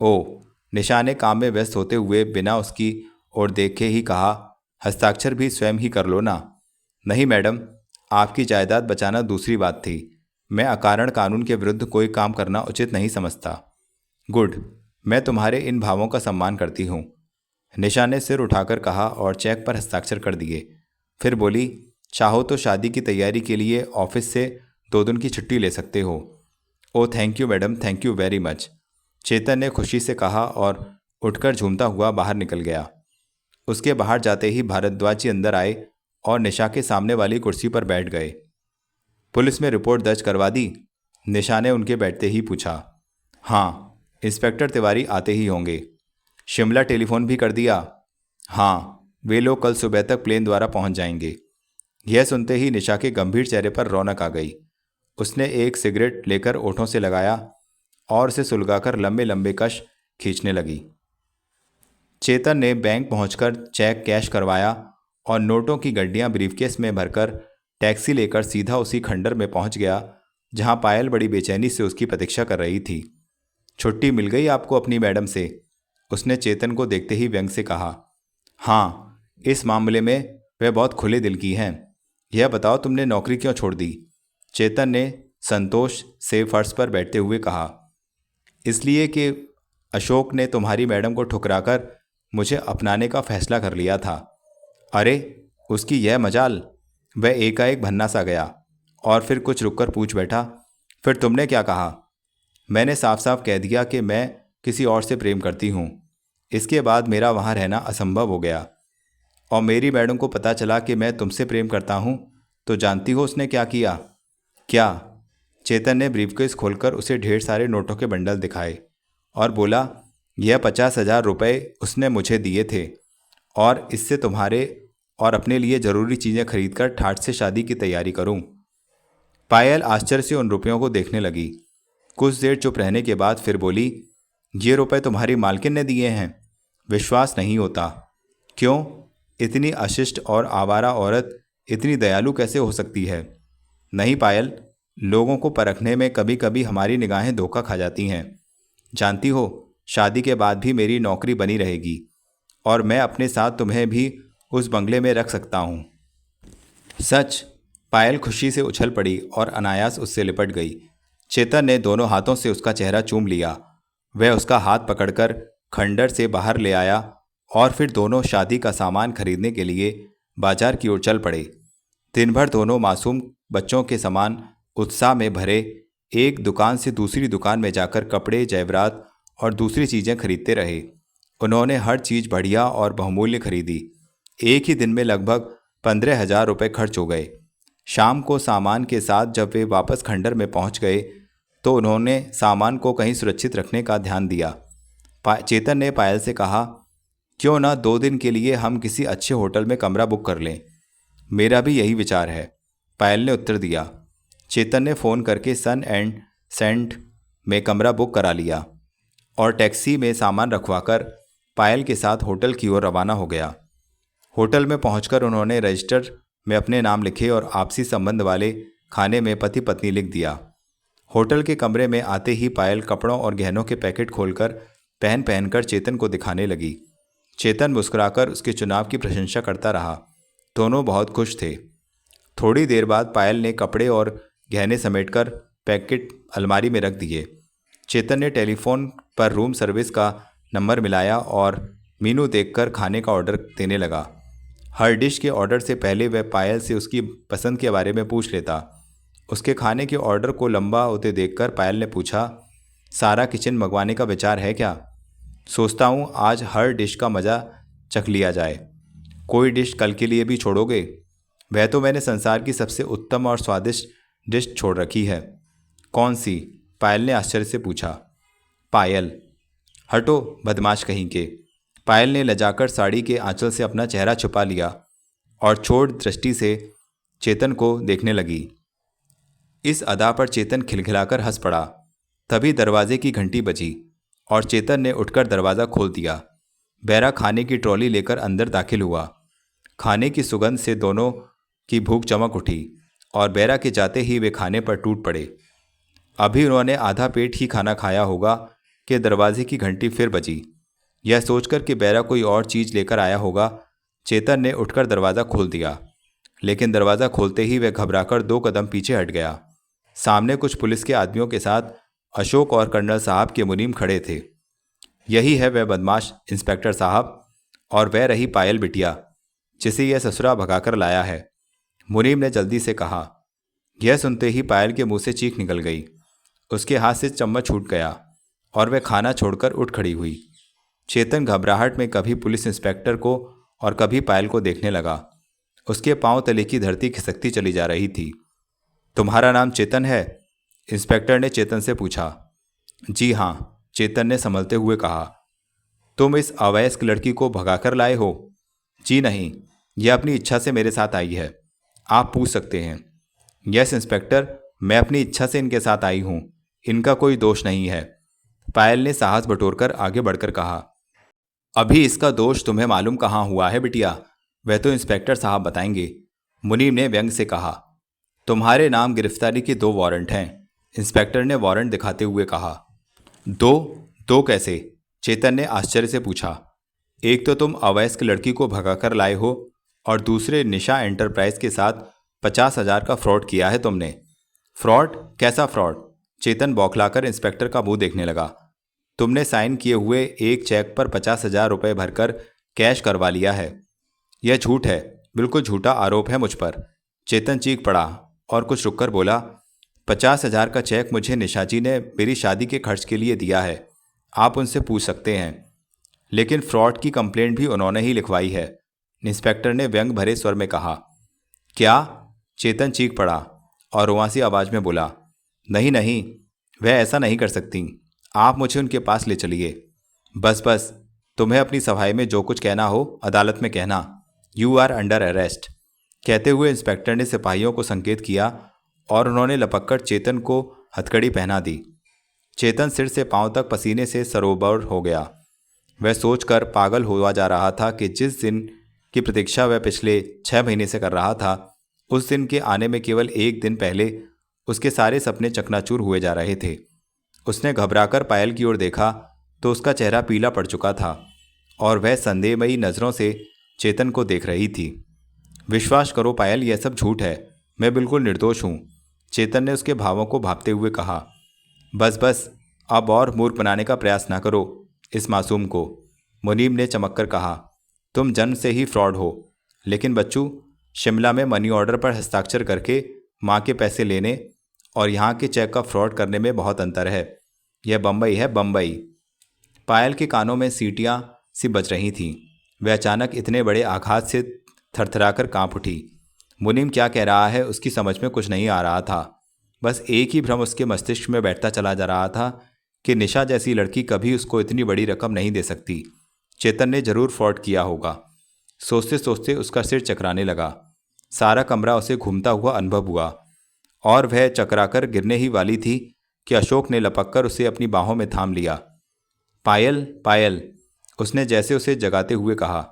ओ, निशा ने काम में व्यस्त होते हुए बिना उसकी ओर देखे ही कहा, हस्ताक्षर भी स्वयं ही कर लो ना। नहीं मैडम, आपकी जायदाद बचाना दूसरी बात थी। मैं अकारण कानून के विरुद्ध कोई काम करना उचित नहीं समझता। गुड, मैं तुम्हारे इन भावों का सम्मान करती हूँ, निशा ने सिर उठाकर कहा और चेक पर हस्ताक्षर कर दिए। फिर बोली, चाहो तो शादी की तैयारी के लिए ऑफिस से 2 दिन की छुट्टी ले सकते हो। Oh thank you madam, thank you very much, Chetan ने खुशी से कहा और उठकर झूमता हुआ बाहर निकल गया। उसके बाहर जाते ही भारद्वाज जी अंदर आए और निशा के सामने वाली कुर्सी पर बैठ गए। पुलिस में रिपोर्ट दर्ज करवा दी? निशा ने उनके बैठते ही पूछा। हाँ, इंस्पेक्टर तिवारी आते ही होंगे। शिमला टेलीफोन भी कर दिया? हाँ, वे लोग कल सुबह तक प्लेन द्वारा पहुंच जाएंगे। यह सुनते ही निशा के गंभीर चेहरे पर रौनक आ गई। उसने एक सिगरेट लेकर ओठों से लगाया और उसे सुलगाकर लंबे लंबे कश खींचने लगी। चेतन ने बैंक पहुंचकर चेक कैश करवाया और नोटों की गड्डियां ब्रीफकेस में भरकर टैक्सी लेकर सीधा उसी खंडर में पहुंच गया जहां पायल बड़ी बेचैनी से उसकी प्रतीक्षा कर रही थी। छुट्टी मिल गई आपको अपनी मैडम से? उसने चेतन को देखते ही व्यंग से कहा। हाँ, इस मामले में वह बहुत खुले दिल की हैं। यह बताओ तुमने नौकरी क्यों छोड़ दी? चेतन ने संतोष से फर्श पर बैठते हुए कहा। इसलिए कि अशोक ने तुम्हारी मैडम को ठुकराकर मुझे अपनाने का फैसला कर लिया था। अरे, उसकी यह मजाल! वह एकाएक भन्ना सा गया और फिर कुछ रुककर पूछ बैठा, फिर तुमने क्या कहा? मैंने साफ साफ कह दिया कि मैं किसी और से प्रेम करती हूँ। इसके बाद मेरा वहाँ रहना असंभव हो गया और मेरी मैडम को पता चला कि मैं तुमसे प्रेम करता हूँ तो जानती हो उसने क्या किया? क्या? चेतन ने ब्रीफकेस खोलकर उसे ढेर सारे नोटों के बंडल दिखाए और बोला, यह 50,000 रुपये उसने मुझे दिए थे और इससे तुम्हारे और अपने लिए ज़रूरी चीज़ें खरीदकर ठाठ से शादी की तैयारी करूं। पायल आश्चर्य से उन रुपयों को देखने लगी। कुछ देर चुप रहने के बाद फिर बोली, ये रुपए तुम्हारी मालकिन ने दिए हैं? विश्वास नहीं होता। क्यों? इतनी अशिष्ट और आवारा औरत इतनी दयालु कैसे हो सकती है? नहीं पायल, लोगों को परखने में कभी कभी हमारी निगाहें धोखा खा जाती हैं। जानती हो, शादी के बाद भी मेरी नौकरी बनी रहेगी और मैं अपने साथ तुम्हें भी उस बंगले में रख सकता हूँ। सच? पायल खुशी से उछल पड़ी और अनायास उससे लिपट गई। चेतन ने दोनों हाथों से उसका चेहरा चूम लिया। वह उसका हाथ पकड़कर खंडर से बाहर ले आया और फिर दोनों शादी का सामान खरीदने के लिए बाजार की ओर चल पड़े। दिन भर दोनों मासूम बच्चों के समान उत्साह में भरे एक दुकान से दूसरी दुकान में जाकर कपड़े, जेवरात और दूसरी चीज़ें खरीदते रहे। उन्होंने हर चीज़ बढ़िया और बहुमूल्य खरीदी। एक ही दिन में लगभग 15,000 रुपये खर्च हो गए। शाम को सामान के साथ जब वे वापस खंडर में पहुंच गए तो उन्होंने सामान को कहीं सुरक्षित रखने का ध्यान दिया। चेतन ने पायल से कहा, क्यों ना 2 दिन के लिए हम किसी अच्छे होटल में कमरा बुक कर लें? मेरा भी यही विचार है, पायल ने उत्तर दिया। चेतन ने फ़ोन करके सन एंड सेंट में कमरा बुक करा लिया और टैक्सी में सामान रखवाकर पायल के साथ होटल की ओर रवाना हो गया। होटल में पहुंचकर उन्होंने रजिस्टर में अपने नाम लिखे और आपसी संबंध वाले खाने में पति पत्नी लिख दिया। होटल के कमरे में आते ही पायल कपड़ों और गहनों के पैकेट खोलकर पहनकर चेतन को दिखाने लगी। चेतन मुस्कुराकर उसके चुनाव की प्रशंसा करता रहा। दोनों बहुत खुश थे। थोड़ी देर बाद पायल ने कपड़े और गहने समेटकर पैकेट अलमारी में रख दिए। चेतन ने टेलीफोन पर रूम सर्विस का नंबर मिलाया और मीनू देखकर खाने का ऑर्डर देने लगा। हर डिश के ऑर्डर से पहले वह पायल से उसकी पसंद के बारे में पूछ लेता। उसके खाने के ऑर्डर को लंबा होते देखकर पायल ने पूछा, सारा किचन मंगवाने का विचार है क्या? सोचता हूँ आज हर डिश का मज़ा चख लिया जाए। कोई डिश कल के लिए भी छोड़ोगे? वह तो मैंने संसार की सबसे उत्तम और स्वादिष्ट डिश छोड़ रखी है। कौन सी? पायल ने आश्चर्य से पूछा। पायल, हटो बदमाश कहीं के। पायल ने लजाकर साड़ी के आंचल से अपना चेहरा छुपा लिया और छोड़ दृष्टि से चेतन को देखने लगी। इस अदा पर चेतन खिलखिलाकर हंस पड़ा। तभी दरवाजे की घंटी बजी और चेतन ने उठकर दरवाज़ा खोल दिया। बैरा खाने की ट्रॉली लेकर अंदर दाखिल हुआ। खाने की सुगंध से दोनों की भूख चमक उठी और बैरा के जाते ही वे खाने पर टूट पड़े। अभी उन्होंने आधा पेट ही खाना खाया होगा कि दरवाजे की घंटी फिर बजी। यह सोचकर कि बैरा कोई और चीज़ लेकर आया होगा, चेतन ने उठकर दरवाज़ा खोल दिया, लेकिन दरवाज़ा खोलते ही वह घबराकर 2 कदम पीछे हट गया। सामने कुछ पुलिस के आदमियों के साथ अशोक और कर्नल साहब के मुनीम खड़े थे। यही है वह बदमाश इंस्पेक्टर साहब, और वह रही पायल बिटिया जिसे यह ससुरा भगाकर लाया है, मुनीम ने जल्दी से कहा। यह सुनते ही पायल के मुंह से चीख निकल गई। उसके हाथ से चम्मच छूट गया और वह खाना छोड़कर उठ खड़ी हुई। चेतन घबराहट में कभी पुलिस इंस्पेक्टर को और कभी पायल को देखने लगा। उसके पांव तले की धरती खिसकती चली जा रही थी। तुम्हारा नाम चेतन है? इंस्पेक्टर ने चेतन से पूछा। जी हाँ, चेतन ने संभलते हुए कहा। तुम इस अवयस्क लड़की को भगाकर लाए हो? जी नहीं, यह अपनी इच्छा से मेरे साथ आई है। आप पूछ सकते हैं। यस इंस्पेक्टर, मैं अपनी इच्छा से इनके साथ आई हूँ, इनका कोई दोष नहीं है। पायल ने साहस बटोरकर आगे बढ़कर कहा। अभी इसका दोष तुम्हें मालूम कहाँ हुआ है बिटिया, वह तो इंस्पेक्टर साहब बताएंगे, मुनीम ने व्यंग से कहा। तुम्हारे नाम गिरफ्तारी के 2 वारंट हैं, इंस्पेक्टर ने वारंट दिखाते हुए कहा। 2? 2 कैसे? चेतन ने आश्चर्य से पूछा। एक तो तुम अवयस्क लड़की को भगाकर लाए हो और दूसरे निशा एंटरप्राइज के साथ 50,000 का फ्रॉड किया है तुमने। फ्रॉड? कैसा फ्रॉड? चेतन बौखलाकर इंस्पेक्टर का मुंह देखने लगा। तुमने साइन किए हुए एक चेक पर 50,000 रुपये भरकर कैश करवा लिया है। यह झूठ है, बिल्कुल झूठा आरोप है मुझ पर। चेतन चीख पड़ा और कुछ रुककर बोला। 50,000 का चेक मुझे निशा जी ने मेरी शादी के खर्च के लिए दिया है, आप उनसे पूछ सकते हैं। लेकिन फ्रॉड की कंप्लेंट भी उन्होंने ही लिखवाई है, इंस्पेक्टर ने व्यंग भरे स्वर में कहा। क्या? चेतन चीख पड़ा और रुआंसी आवाज में बोला। नहीं नहीं, वह ऐसा नहीं कर सकती, आप मुझे उनके पास ले चलिए। बस बस, तुम्हें अपनी सफाई में जो कुछ कहना हो अदालत में कहना। You are under arrest. कहते हुए इंस्पेक्टर ने सिपाहियों को संकेत किया और उन्होंने लपककर चेतन को हथकड़ी पहना दी। चेतन सिर से पांव तक पसीने से सरोबर हो गया। वह सोचकर पागल हुआ जा रहा था कि जिस दिन की प्रतीक्षा वह पिछले 6 महीने से कर रहा था, उस दिन के आने में केवल 1 दिन पहले उसके सारे सपने चकनाचूर हुए जा रहे थे। उसने घबराकर पायल की ओर देखा तो उसका चेहरा पीला पड़ चुका था और वह संदेहमयी नज़रों से चेतन को देख रही थी। विश्वास करो पायल, यह सब झूठ है, मैं बिल्कुल निर्दोष हूँ, चेतन ने उसके भावों को भांपते हुए कहा। बस बस, अब और मूर्ख बनाने का प्रयास ना करो इस मासूम को, मुनीम ने चमककर कहा। तुम जन्म से ही फ्रॉड हो, लेकिन बच्चू, शिमला में मनी ऑर्डर पर हस्ताक्षर करके माँ के पैसे लेने और यहाँ के चेक का फ्रॉड करने में बहुत अंतर है। यह बम्बई है, बम्बई। पायल के कानों में सीटियाँ सी बज रही थीं। वह अचानक इतने बड़े आघात से थरथराकर कांप उठी। मुनीम क्या कह रहा है उसकी समझ में कुछ नहीं आ रहा था। बस एक ही भ्रम उसके मस्तिष्क में बैठता चला जा रहा था कि निशा जैसी लड़की कभी उसको इतनी बड़ी रकम नहीं दे सकती। चेतन ने जरूर फ्रॉड किया होगा। सोचते सोचते उसका सिर चकराने लगा। सारा कमरा उसे घूमता हुआ अनुभव हुआ और वह चकराकर गिरने ही वाली थी कि अशोक ने लपककर उसे अपनी बाहों में थाम लिया। पायल, पायल, उसने जैसे उसे जगाते हुए कहा।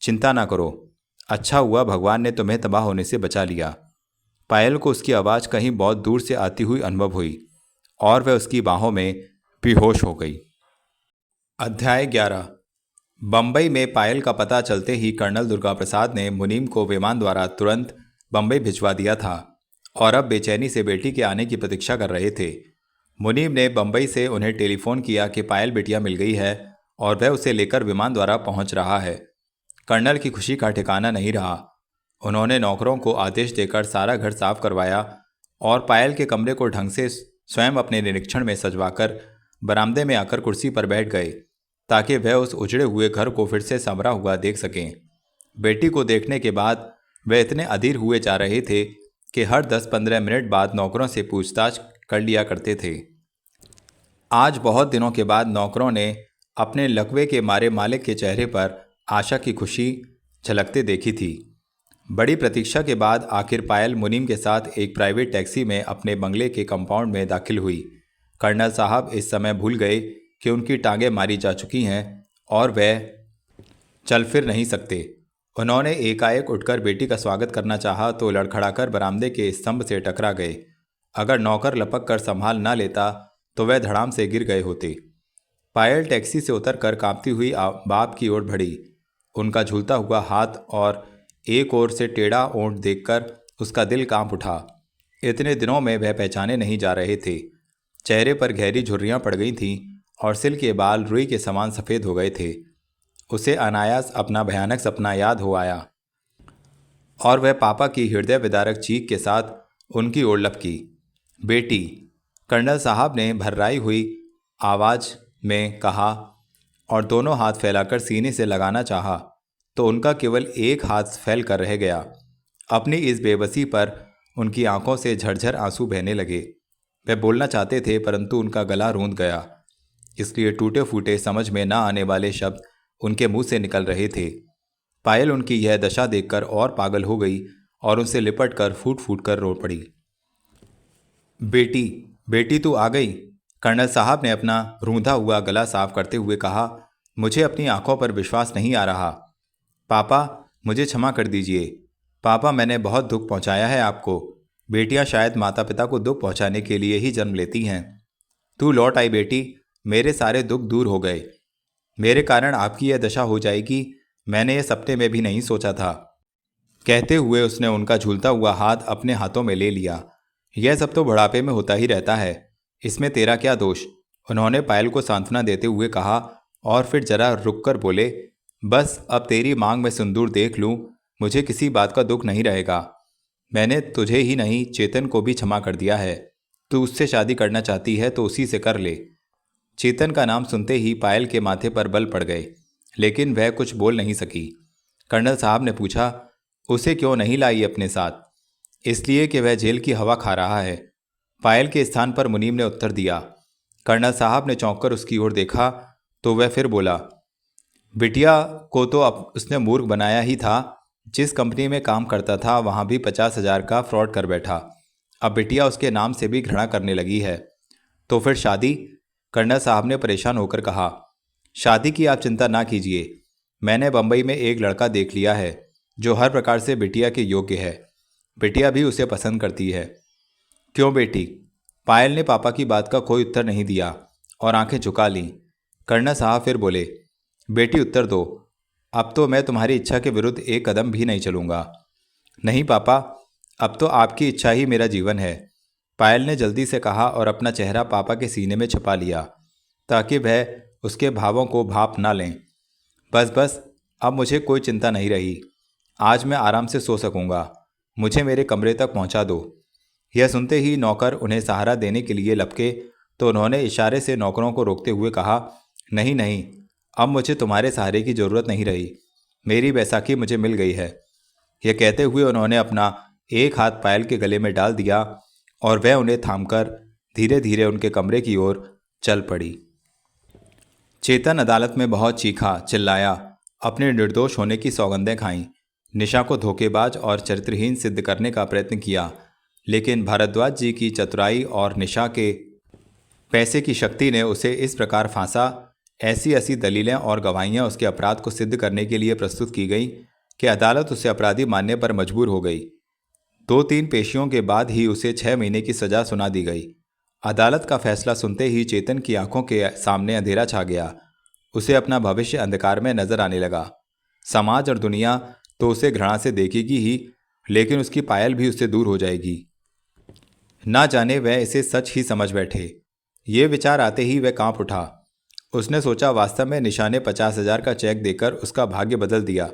चिंता ना करो, अच्छा हुआ भगवान ने तुम्हें तबाह होने से बचा लिया। पायल को उसकी आवाज़ कहीं बहुत दूर से आती हुई अनुभव हुई और वह उसकी बाहों में बेहोश हो गई। अध्याय 11। बम्बई में पायल का पता चलते ही कर्नल दुर्गा प्रसाद ने मुनीम को विमान द्वारा तुरंत बम्बई भिजवा दिया था और अब बेचैनी से बेटी के आने की प्रतीक्षा कर रहे थे। मुनीम ने बम्बई से उन्हें टेलीफोन किया कि पायल बिटिया मिल गई है और वह उसे लेकर विमान द्वारा पहुंच रहा है। कर्नल की खुशी का ठिकाना नहीं रहा। उन्होंने नौकरों को आदेश देकर सारा घर साफ करवाया और पायल के कमरे को ढंग से स्वयं अपने निरीक्षण में सजवाकर बरामदे में आकर कुर्सी पर बैठ गए ताकि वह उस उजड़े हुए घर को फिर से संवरा हुआ देख सकें। बेटी को देखने के बाद वह इतने अधीर हुए जा रहे थे कि हर 10-15 मिनट बाद नौकरों से पूछताछ कर लिया करते थे। आज बहुत दिनों के बाद नौकरों ने अपने लकवे के मारे मालिक के चेहरे पर आशा की खुशी झलकते देखी थी। बड़ी प्रतीक्षा के बाद आखिर पायल मुनीम के साथ एक प्राइवेट टैक्सी में अपने बंगले के कंपाउंड में दाखिल हुई। कर्नल साहब इस समय भूल गए कि उनकी टांगें मारी जा चुकी हैं और वह चल फिर नहीं सकते। उन्होंने एकाएक उठकर बेटी का स्वागत करना चाहा तो लड़खड़ाकर बरामदे के स्तंभ से टकरा गए। अगर नौकर लपक कर संभाल ना लेता तो वह धड़ाम से गिर गए होते। पायल टैक्सी से उतरकर कांपती हुई बाप की ओर बढ़ी। उनका झूलता हुआ हाथ और एक ओर से टेढ़ा ओंठ देखकर उसका दिल कांप उठा। इतने दिनों में वह पहचाने नहीं जा रहे थे। चेहरे पर गहरी झुर्रियाँ पड़ गई थीं और सिल के बाल रुई के समान सफ़ेद हो गए थे। उसे अनायास अपना भयानक सपना याद हो आया और वह पापा की हृदय विदारक चीख के साथ उनकी ओर लपकी। बेटी, कर्नल साहब ने भर्राई हुई आवाज़ में कहा और दोनों हाथ फैलाकर सीने से लगाना चाहा तो उनका केवल एक हाथ फैल कर रह गया। अपनी इस बेबसी पर उनकी आंखों से झरझर आंसू बहने लगे। वे बोलना चाहते थे परंतु उनका गला रूंध गया, इसलिए टूटे फूटे समझ में न आने वाले शब्द उनके मुंह से निकल रहे थे। पायल उनकी यह दशा देखकर और पागल हो गई और उनसे लिपट कर फूट फूट कर रो पड़ी। बेटी, बेटी तू आ गई। कर्नल साहब ने अपना रूंधा हुआ गला साफ करते हुए कहा। मुझे अपनी आंखों पर विश्वास नहीं आ रहा। पापा, मुझे क्षमा कर दीजिए। पापा, मैंने बहुत दुख पहुंचाया है आपको। बेटियां शायद माता पिता को दुख पहुंचाने के लिए ही जन्म लेती हैं। तू लौट आई बेटी, मेरे सारे दुख दूर हो गए। मेरे कारण आपकी यह दशा हो जाएगी, मैंने यह सपने में भी नहीं सोचा था। कहते हुए उसने उनका झूलता हुआ हाथ अपने हाथों में ले लिया। यह सब तो बुढ़ापे में होता ही रहता है, इसमें तेरा क्या दोष? उन्होंने पायल को सांत्वना देते हुए कहा और फिर जरा रुक कर बोले, बस अब तेरी मांग में सिंदूर देख लूं, मुझे किसी बात का दुख नहीं रहेगा। मैंने तुझे ही नहीं चेतन को भी क्षमा कर दिया है। तू उससे शादी करना चाहती है तो उसी से कर ले। चेतन का नाम सुनते ही पायल के माथे पर बल पड़ गए, लेकिन वह कुछ बोल नहीं सकी। कर्नल साहब ने पूछा, उसे क्यों नहीं लाई अपने साथ? इसलिए कि वह जेल की हवा खा रहा है। पायल के स्थान पर मुनीम ने उत्तर दिया। कर्नल साहब ने चौंक कर उसकी ओर देखा तो वह फिर बोला, बिटिया को तो अब उसने मूर्ख बनाया ही था। जिस कंपनी में काम करता था वहाँ भी 50,000 का फ्रॉड कर बैठा। अब बिटिया उसके नाम से भी घृणा करने लगी है। तो फिर शादी? कर्नल साहब ने परेशान होकर कहा। शादी की आप चिंता ना कीजिए, मैंने बंबई में एक लड़का देख लिया है जो हर प्रकार से बिटिया के योग्य है। बिटिया भी उसे पसंद करती है। क्यों बेटी? पायल ने पापा की बात का कोई उत्तर नहीं दिया और आंखें झुका लीं। कर्नल साहब फिर बोले, बेटी उत्तर दो, अब तो मैं तुम्हारी इच्छा के विरुद्ध एक कदम भी नहीं चलूँगा। नहीं पापा, अब तो आपकी इच्छा ही मेरा जीवन है। पायल ने जल्दी से कहा और अपना चेहरा पापा के सीने में छुपा लिया ताकि वह उसके भावों को भाप ना लें। बस बस, अब मुझे कोई चिंता नहीं रही। आज मैं आराम से सो सकूँगा। मुझे मेरे कमरे तक पहुँचा दो। यह सुनते ही नौकर उन्हें सहारा देने के लिए लपके तो उन्होंने इशारे से नौकरों को रोकते हुए कहा, नहीं नहीं, अब मुझे तुम्हारे सहारे की ज़रूरत नहीं रही। मेरी बैसाखी मुझे मिल गई है। यह कहते हुए उन्होंने अपना एक हाथ पायल के गले में डाल दिया और वह उन्हें थामकर धीरे धीरे उनके कमरे की ओर चल पड़ी। चेतन अदालत में बहुत चीखा, चिल्लाया, अपने निर्दोष होने की सौगंधें खाईं, निशा को धोखेबाज और चरित्रहीन सिद्ध करने का प्रयत्न किया, लेकिन भारद्वाज जी की चतुराई और निशा के पैसे की शक्ति ने उसे इस प्रकार फांसा। ऐसी ऐसी दलीलें और गवाहियां उसके अपराध को सिद्ध करने के लिए प्रस्तुत की गई कि अदालत उसे अपराधी मानने पर मजबूर हो गई। 2-3 पेशियों के बाद ही उसे 6 महीने की सजा सुना दी गई। अदालत का फैसला सुनते ही चेतन की आंखों के सामने अंधेरा छा गया। उसे अपना भविष्य अंधकार में नजर आने लगा। समाज और दुनिया तो उसे घृणा से देखेगी ही, लेकिन उसकी पायल भी उससे दूर हो जाएगी। ना जाने वह इसे सच ही समझ बैठे। ये विचार आते ही वह कांप उठा। उसने सोचा, वास्तव में निशा ने 50,000 का चेक देकर उसका भाग्य बदल दिया।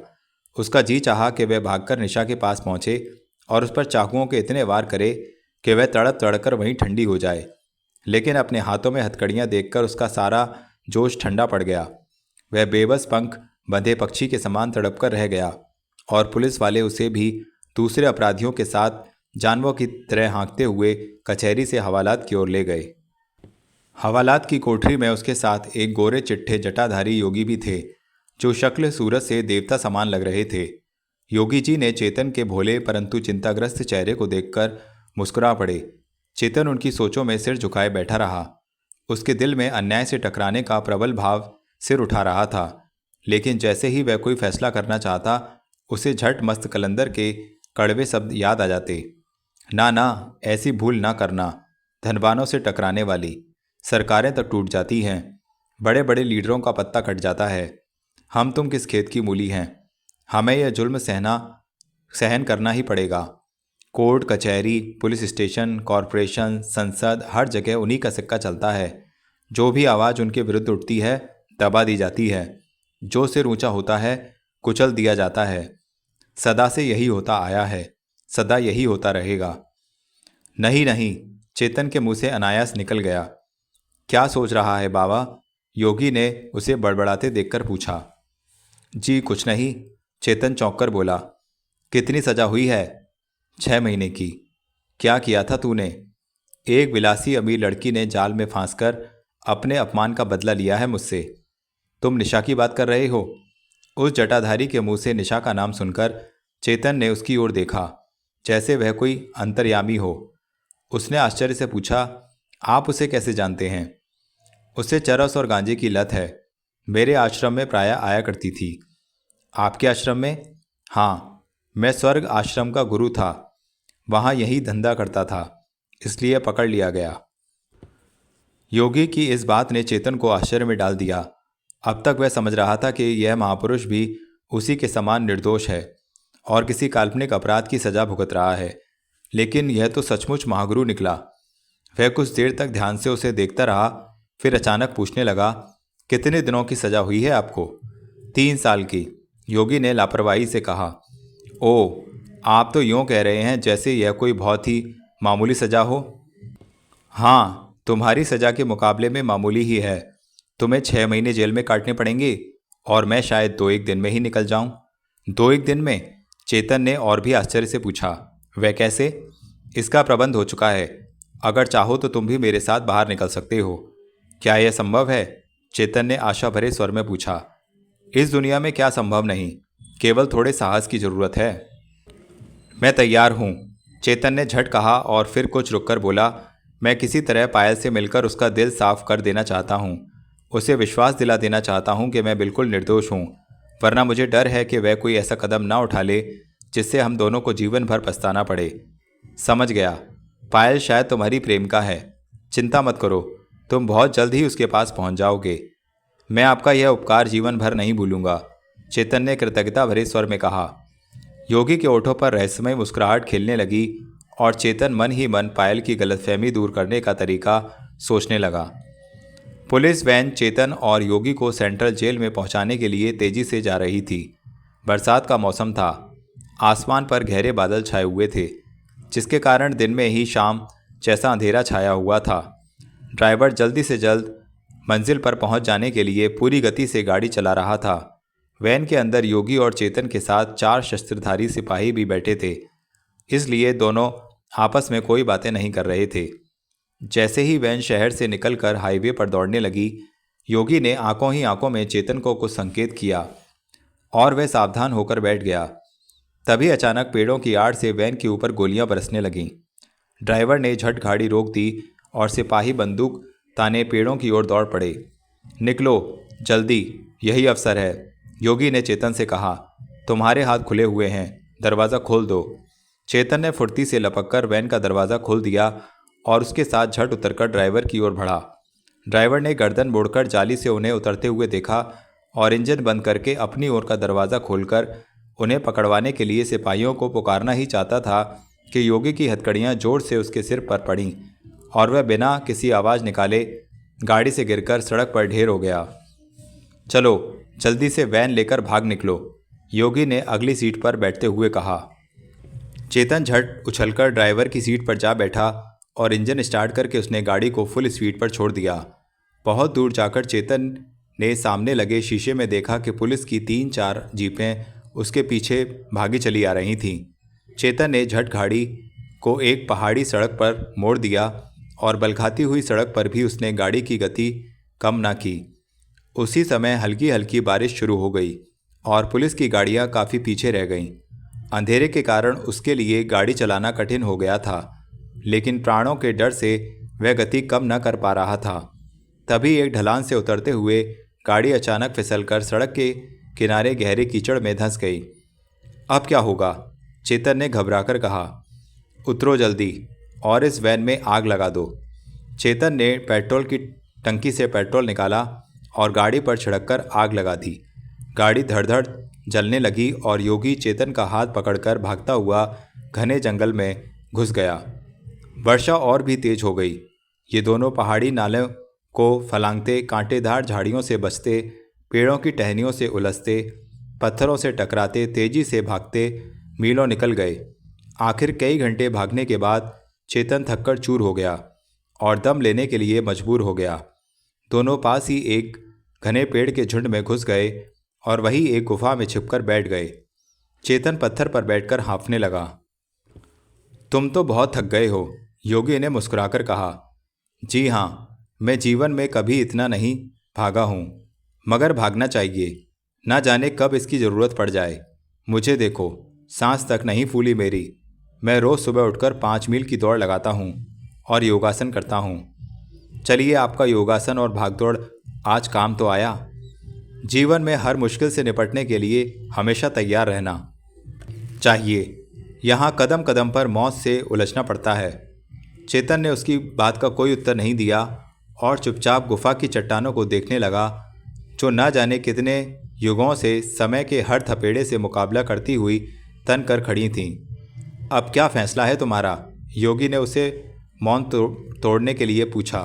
उसका जी चाहा कि वह भागकर निशा के पास पहुंचे और उस पर चाकुओं के इतने वार करे कि वह तड़प तड़कर वहीं ठंडी हो जाए। लेकिन अपने हाथों में हथकड़ियां देखकर उसका सारा जोश ठंडा पड़ गया। वह बेबस पंख बंधे पक्षी के समान तड़प कर रह गया और पुलिस वाले उसे भी दूसरे अपराधियों के साथ जानवरों की तरह हाँकते हुए कचहरी से हवालात की ओर ले गए। हवालात की कोठरी में उसके साथ एक गोरे चिट्ठे जटाधारी योगी भी थे जो शक्ल सूरत से देवता समान लग रहे थे। योगी जी ने चेतन के भोले परंतु चिंताग्रस्त चेहरे को देखकर मुस्कुरा पड़े। चेतन उनकी सोचों में सिर झुकाए बैठा रहा। उसके दिल में अन्याय से टकराने का प्रबल भाव सिर उठा रहा था, लेकिन जैसे ही वह कोई फैसला करना चाहता उसे झट मस्त कलंदर के कड़वे शब्द याद आ जाते। ना ना, ऐसी भूल ना करना, धनवानों से टकराने वाली, सरकारें तक टूट जाती हैं, बड़े बड़े लीडरों का पत्ता कट जाता है। हम तुम किस खेत की मूली हैं? हमें यह जुल्म सहन करना ही पड़ेगा। कोर्ट कचहरी, पुलिस स्टेशन, कॉरपोरेशन, संसद, हर जगह उन्हीं का सिक्का चलता है। जो भी आवाज़ उनके विरुद्ध उठती है दबा दी जाती है। जो सिर ऊंचा होता है कुचल दिया जाता है। सदा से यही होता आया है, सदा यही होता रहेगा। नहीं नहीं, चेतन के मुंह से अनायास निकल गया। क्या सोच रहा है बाबा? योगी ने उसे बड़बड़ाते देखकर पूछा। जी कुछ नहीं, चेतन चौंक कर बोला। कितनी सजा हुई है? 6 महीने की। क्या किया था तूने? एक विलासी अमीर लड़की ने जाल में फांसकर अपने अपमान का बदला लिया है मुझसे। तुम निशा की बात कर रहे हो? उस जटाधारी के मुंह से निशा का नाम सुनकर चेतन ने उसकी ओर देखा, जैसे वह कोई अंतर्यामी हो। उसने आश्चर्य से पूछा, आप उसे कैसे जानते हैं? उसे चरस और गांजे की लत है। मेरे आश्रम में प्रायः आया करती थी। आपके आश्रम में? हाँ, मैं स्वर्ग आश्रम का गुरु था। वहाँ यही धंधा करता था, इसलिए पकड़ लिया गया। योगी की इस बात ने चेतन को आश्चर्य में डाल दिया। अब तक वह समझ रहा था कि यह महापुरुष भी उसी के समान निर्दोष है और किसी काल्पनिक अपराध की सजा भुगत रहा है, लेकिन यह तो सचमुच महागुरु निकला। वह कुछ देर तक ध्यान से उसे देखता रहा, फिर अचानक पूछने लगा, कितने दिनों की सजा हुई है आपको? 3 साल की, योगी ने लापरवाही से कहा। ओह, आप तो यूँ कह रहे हैं जैसे यह कोई बहुत ही मामूली सजा हो। हाँ, तुम्हारी सजा के मुकाबले में मामूली ही है। तुम्हें 6 महीने जेल में काटने पड़ेंगे और मैं शायद 2-1 दिन में ही निकल जाऊं। 2-1 दिन में? चेतन ने और भी आश्चर्य से पूछा। वह कैसे? इसका प्रबंध हो चुका है। अगर चाहो तो तुम भी मेरे साथ बाहर निकल सकते हो। क्या यह संभव है? चेतन ने आशा भरे स्वर में पूछा। इस दुनिया में क्या संभव नहीं, केवल थोड़े साहस की जरूरत है। मैं तैयार हूँ, चेतन ने झट कहा और फिर कुछ रुककर बोला, मैं किसी तरह पायल से मिलकर उसका दिल साफ कर देना चाहता हूँ। उसे विश्वास दिला देना चाहता हूँ कि मैं बिल्कुल निर्दोष हूँ, वरना मुझे डर है कि वह कोई ऐसा कदम ना उठा ले जिससे हम दोनों को जीवन भर पछताना पड़े। समझ गया, पायल शायद तुम्हारी प्रेमिका है। चिंता मत करो, तुम बहुत जल्द ही उसके पास पहुँच जाओगे। मैं आपका यह उपकार जीवन भर नहीं भूलूंगा, चेतन ने कृतज्ञता भरे स्वर में कहा। योगी के ओठों पर रहस्यमय मुस्कुराहट खेलने लगी और चेतन मन ही मन पायल की गलतफहमी दूर करने का तरीका सोचने लगा। पुलिस वैन चेतन और योगी को सेंट्रल जेल में पहुंचाने के लिए तेजी से जा रही थी। बरसात का मौसम था। आसमान पर गहरे बादल छाए हुए थे, जिसके कारण दिन में ही शाम जैसा अंधेरा छाया हुआ था। ड्राइवर जल्दी से जल्द मंजिल पर पहुंच जाने के लिए पूरी गति से गाड़ी चला रहा था। वैन के अंदर योगी और चेतन के साथ 4 शस्त्रधारी सिपाही भी बैठे थे, इसलिए दोनों आपस में कोई बातें नहीं कर रहे थे। जैसे ही वैन शहर से निकलकर हाईवे पर दौड़ने लगी, योगी ने आंखों ही आंखों में चेतन को कुछ संकेत किया और वह सावधान होकर बैठ गया। तभी अचानक पेड़ों की आड़ से वैन के ऊपर गोलियां बरसने लगीं। ड्राइवर ने झट गाड़ी रोक दी और सिपाही बंदूक ताने पेड़ों की ओर दौड़ पड़े। निकलो जल्दी, यही अवसर है, योगी ने चेतन से कहा। तुम्हारे हाथ खुले हुए हैं, दरवाज़ा खोल दो। चेतन ने फुर्ती से लपककर वैन का दरवाज़ा खोल दिया और उसके साथ झट उतरकर ड्राइवर की ओर बढ़ा। ड्राइवर ने गर्दन मोड़कर जाली से उन्हें उतरते हुए देखा और इंजन बंद करके अपनी ओर का दरवाज़ा खोलकर उन्हें पकड़वाने के लिए सिपाहियों को पुकारना ही चाहता था कि योगी की हथकड़ियाँ जोर से उसके सिर पर पड़ीं और वह बिना किसी आवाज़ निकाले गाड़ी से गिरकर सड़क पर ढेर हो गया। चलो जल्दी से वैन लेकर भाग निकलो, योगी ने अगली सीट पर बैठते हुए कहा। चेतन झट उछलकर ड्राइवर की सीट पर जा बैठा और इंजन स्टार्ट करके उसने गाड़ी को फुल स्पीड पर छोड़ दिया। बहुत दूर जाकर चेतन ने सामने लगे शीशे में देखा कि पुलिस की 3-4 जीपें उसके पीछे भागी चली आ रही थीं। चेतन ने झट गाड़ी को एक पहाड़ी सड़क पर मोड़ दिया और बलखाती हुई सड़क पर भी उसने गाड़ी की गति कम ना की। उसी समय हल्की हल्की बारिश शुरू हो गई और पुलिस की गाड़ियां काफ़ी पीछे रह गईं। अंधेरे के कारण उसके लिए गाड़ी चलाना कठिन हो गया था, लेकिन प्राणों के डर से वह गति कम न कर पा रहा था। तभी एक ढलान से उतरते हुए गाड़ी अचानक फिसलकर सड़क के किनारे गहरे कीचड़ में धंस गई। अब क्या होगा? चेतन ने घबराकर कहा। उतरो जल्दी और इस वैन में आग लगा दो। चेतन ने पेट्रोल की टंकी से पेट्रोल निकाला और गाड़ी पर छिड़ककर आग लगा दी। गाड़ी धड़-धड़ जलने लगी और योगी चेतन का हाथ पकड़कर भागता हुआ घने जंगल में घुस गया। वर्षा और भी तेज हो गई। ये दोनों पहाड़ी नालों को फलांगते, कांटेदार झाड़ियों से बचते, पेड़ों की टहनियों से उलझते, पत्थरों से टकराते, तेजी से भागते मीलों निकल गए। आखिर कई घंटे भागने के बाद चेतन थककर चूर हो गया और दम लेने के लिए मजबूर हो गया। दोनों पास ही एक घने पेड़ के झुंड में घुस गए और वहीं एक गुफा में छिपकर बैठ गए। चेतन पत्थर पर बैठकर हाँफने लगा। तुम तो बहुत थक गए हो, योगी ने मुस्कुराकर कहा। जी हाँ, मैं जीवन में कभी इतना नहीं भागा हूँ, मगर भागना चाहिए। ना जाने कब इसकी ज़रूरत पड़ जाए। मुझे देखो, सांस तक नहीं फूली मेरी। मैं रोज़ सुबह उठकर 5 मील की दौड़ लगाता हूँ और योगासन करता हूँ। चलिए, आपका योगासन और भागदौड़ आज काम तो आया। जीवन में हर मुश्किल से निपटने के लिए हमेशा तैयार रहना चाहिए। यहाँ कदम कदम पर मौत से उलझना पड़ता है। चेतन ने उसकी बात का कोई उत्तर नहीं दिया और चुपचाप गुफा की चट्टानों को देखने लगा, जो न जाने कितने युगों से समय के हर थपेड़े से मुकाबला करती हुई तन कर खड़ी थीं। अब क्या फैसला है तुम्हारा? योगी ने उसे मौन तोड़ने के लिए पूछा।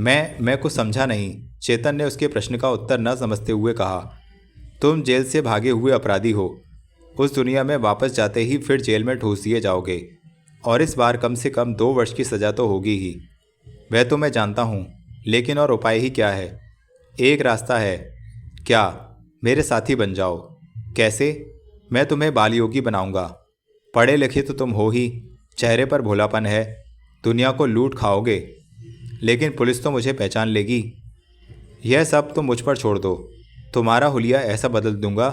मैं कुछ समझा नहीं, चेतन ने उसके प्रश्न का उत्तर न समझते हुए कहा। तुम जेल से भागे हुए अपराधी हो। उस दुनिया में वापस जाते ही फिर जेल में ठूस दिए जाओगे, और इस बार कम से कम 2 वर्ष की सज़ा तो होगी ही। वह तो मैं जानता हूँ, लेकिन और उपाय ही क्या है? एक रास्ता है। क्या मेरे साथी बन जाओ? कैसे? मैं तुम्हें बाल योगी बनाऊंगा। पढ़े लिखे तो तुम हो ही, चेहरे पर भोलापन है, दुनिया को लूट खाओगे, लेकिन पुलिस तो मुझे पहचान लेगी। यह सब तुम मुझ पर छोड़ दो। तुम्हारा हुलिया ऐसा बदल दूंगा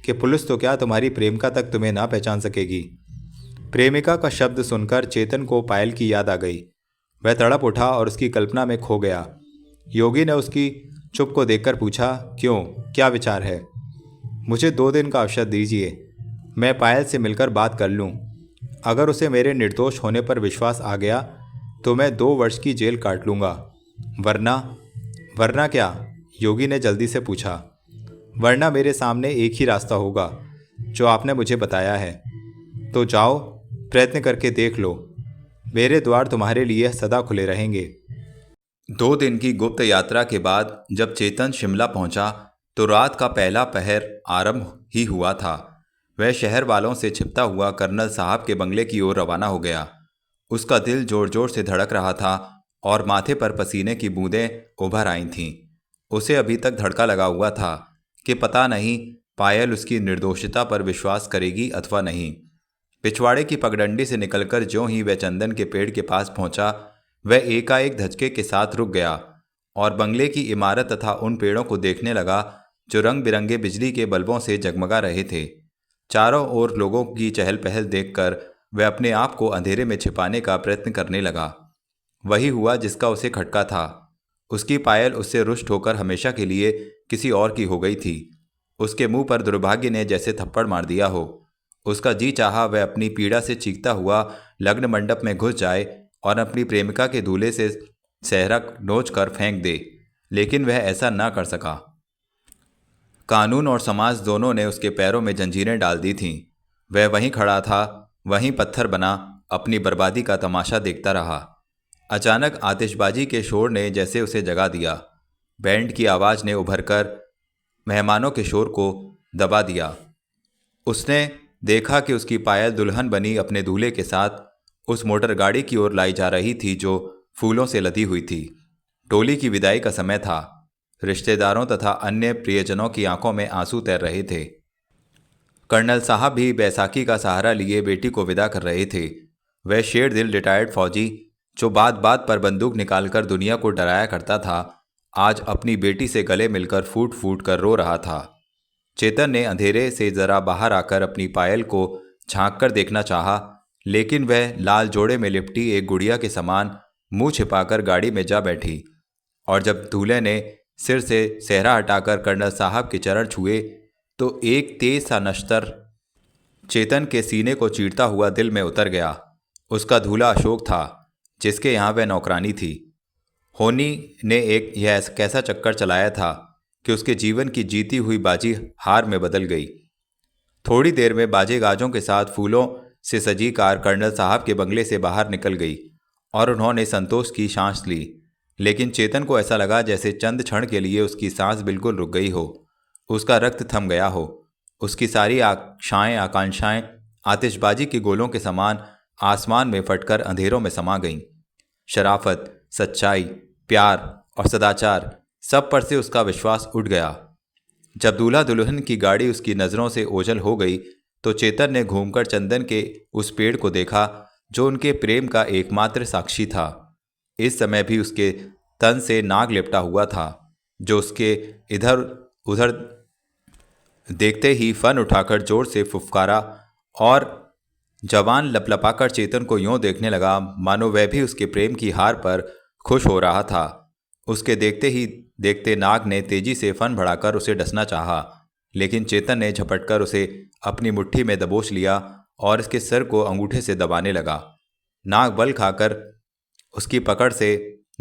कि पुलिस तो क्या, तुम्हारी प्रेमिका तक तुम्हें ना पहचान सकेगी। प्रेमिका का शब्द सुनकर चेतन को पायल की याद आ गई। वह तड़प उठा और उसकी कल्पना में खो गया। योगी ने उसकी चुप को देखकर पूछा, क्यों, क्या विचार है? मुझे 2 दिन का अवसर दीजिए, मैं पायल से मिलकर बात कर लूं। अगर उसे मेरे निर्दोष होने पर विश्वास आ गया तो मैं 2 वर्ष की जेल काट लूँगा। वरना क्या? योगी ने जल्दी से पूछा। वरना मेरे सामने एक ही रास्ता होगा, जो आपने मुझे बताया है। तो जाओ, प्रयत्न करके देख लो। मेरे द्वार तुम्हारे लिए सदा खुले रहेंगे। 2 दिन की गुप्त यात्रा के बाद जब चेतन शिमला पहुंचा तो रात का पहला पहर आरंभ ही हुआ था। वह शहर वालों से छिपता हुआ कर्नल साहब के बंगले की ओर रवाना हो गया। उसका दिल जोर जोर से धड़क रहा था और माथे पर पसीने की बूंदें उभर आई थीं। उसे अभी तक धड़का लगा हुआ था कि पता नहीं पायल उसकी निर्दोषता पर विश्वास करेगी अथवा नहीं। पिछवाड़े की पगडंडी से निकलकर ज्यों ही वह चंदन के पेड़ के पास पहुंचा, वह एकाएक धचके के साथ रुक गया और बंगले की इमारत तथा उन पेड़ों को देखने लगा जो रंग बिरंगे बिजली के बल्बों से जगमगा रहे थे। चारों ओर लोगों की चहल पहल देखकर वह अपने आप को अंधेरे में छिपाने का प्रयत्न करने लगा। वही हुआ जिसका उसे खटका था। उसकी पायल उससे रुष्ट होकर हमेशा के लिए किसी और की हो गई थी। उसके मुंह पर दुर्भाग्य ने जैसे थप्पड़ मार दिया हो। उसका जी चाहा वह अपनी पीड़ा से चीखता हुआ लग्न मंडप में घुस जाए और अपनी प्रेमिका के दूल्हे से सेहरा नोच कर फेंक दे, लेकिन वह ऐसा ना कर सका। कानून और समाज दोनों ने उसके पैरों में जंजीरें डाल दी थीं। वह वहीं खड़ा था, वहीं पत्थर बना अपनी बर्बादी का तमाशा देखता रहा। अचानक आतिशबाजी के शोर ने जैसे उसे जगा दिया। बैंड की आवाज़ ने उभरकर मेहमानों के शोर को दबा दिया। उसने देखा कि उसकी पायल दुल्हन बनी अपने दूल्हे के साथ उस मोटर गाड़ी की ओर लाई जा रही थी जो फूलों से लदी हुई थी। टोली की विदाई का समय था। रिश्तेदारों तथा अन्य प्रियजनों की आंखों में आंसू तैर रहे थे। कर्नल साहब भी बैसाखी का सहारा लिए बेटी को विदा कर रहे थे। वह शेर दिल रिटायर्ड फौजी जो बात बात पर बंदूक निकालकर दुनिया को डराया करता था, आज अपनी बेटी से गले मिलकर फूट फूट कर रो रहा था। चेतन ने अंधेरे से जरा बाहर आकर अपनी पायल को झांक कर देखना चाहा, लेकिन वह लाल जोड़े में लिपटी एक गुड़िया के समान मुंह छिपाकर गाड़ी में जा बैठी। और जब दूल्हे ने सिर से सेहरा हटाकर कर्नल साहब के चरण छुए तो एक तेज सा नश्तर चेतन के सीने को चीरता हुआ दिल में उतर गया। उसका दूल्हा अशोक था, जिसके यहाँ वह नौकरानी थी। होनी ने एक यह कैसा चक्कर चलाया था कि उसके जीवन की जीती हुई बाजी हार में बदल गई। थोड़ी देर में बाजे गाजों के साथ फूलों से सजी कार कर्नल साहब के बंगले से बाहर निकल गई और उन्होंने संतोष की सांस ली। लेकिन चेतन को ऐसा लगा जैसे चंद क्षण के लिए उसकी सांस बिल्कुल रुक गई हो, उसका रक्त थम गया हो। उसकी सारी आशाएं आकांक्षाएं आतिशबाजी के गोलों के समान आसमान में फटकर अंधेरों में समा गईं। शराफत, सच्चाई, प्यार और सदाचार सब पर से उसका विश्वास उठ गया। जब दूल्हा दुल्हन की गाड़ी उसकी नज़रों से ओझल हो गई तो चेतन ने घूमकर चंदन के उस पेड़ को देखा जो उनके प्रेम का एकमात्र साक्षी था। इस समय भी उसके तन से नाग लिपटा हुआ था, जो उसके इधर उधर देखते ही फन उठाकर जोर से फुफकारा और जवान लपलपाकर चेतन को यूं देखने लगा मानो वह भी उसके प्रेम की हार पर खुश हो रहा था। उसके देखते ही देखते नाग ने तेजी से फन बढ़ाकर उसे डसना चाहा, लेकिन चेतन ने झपटकर उसे अपनी मुट्ठी में दबोच लिया और इसके सिर को अंगूठे से दबाने लगा। नाग बल खाकर उसकी पकड़ से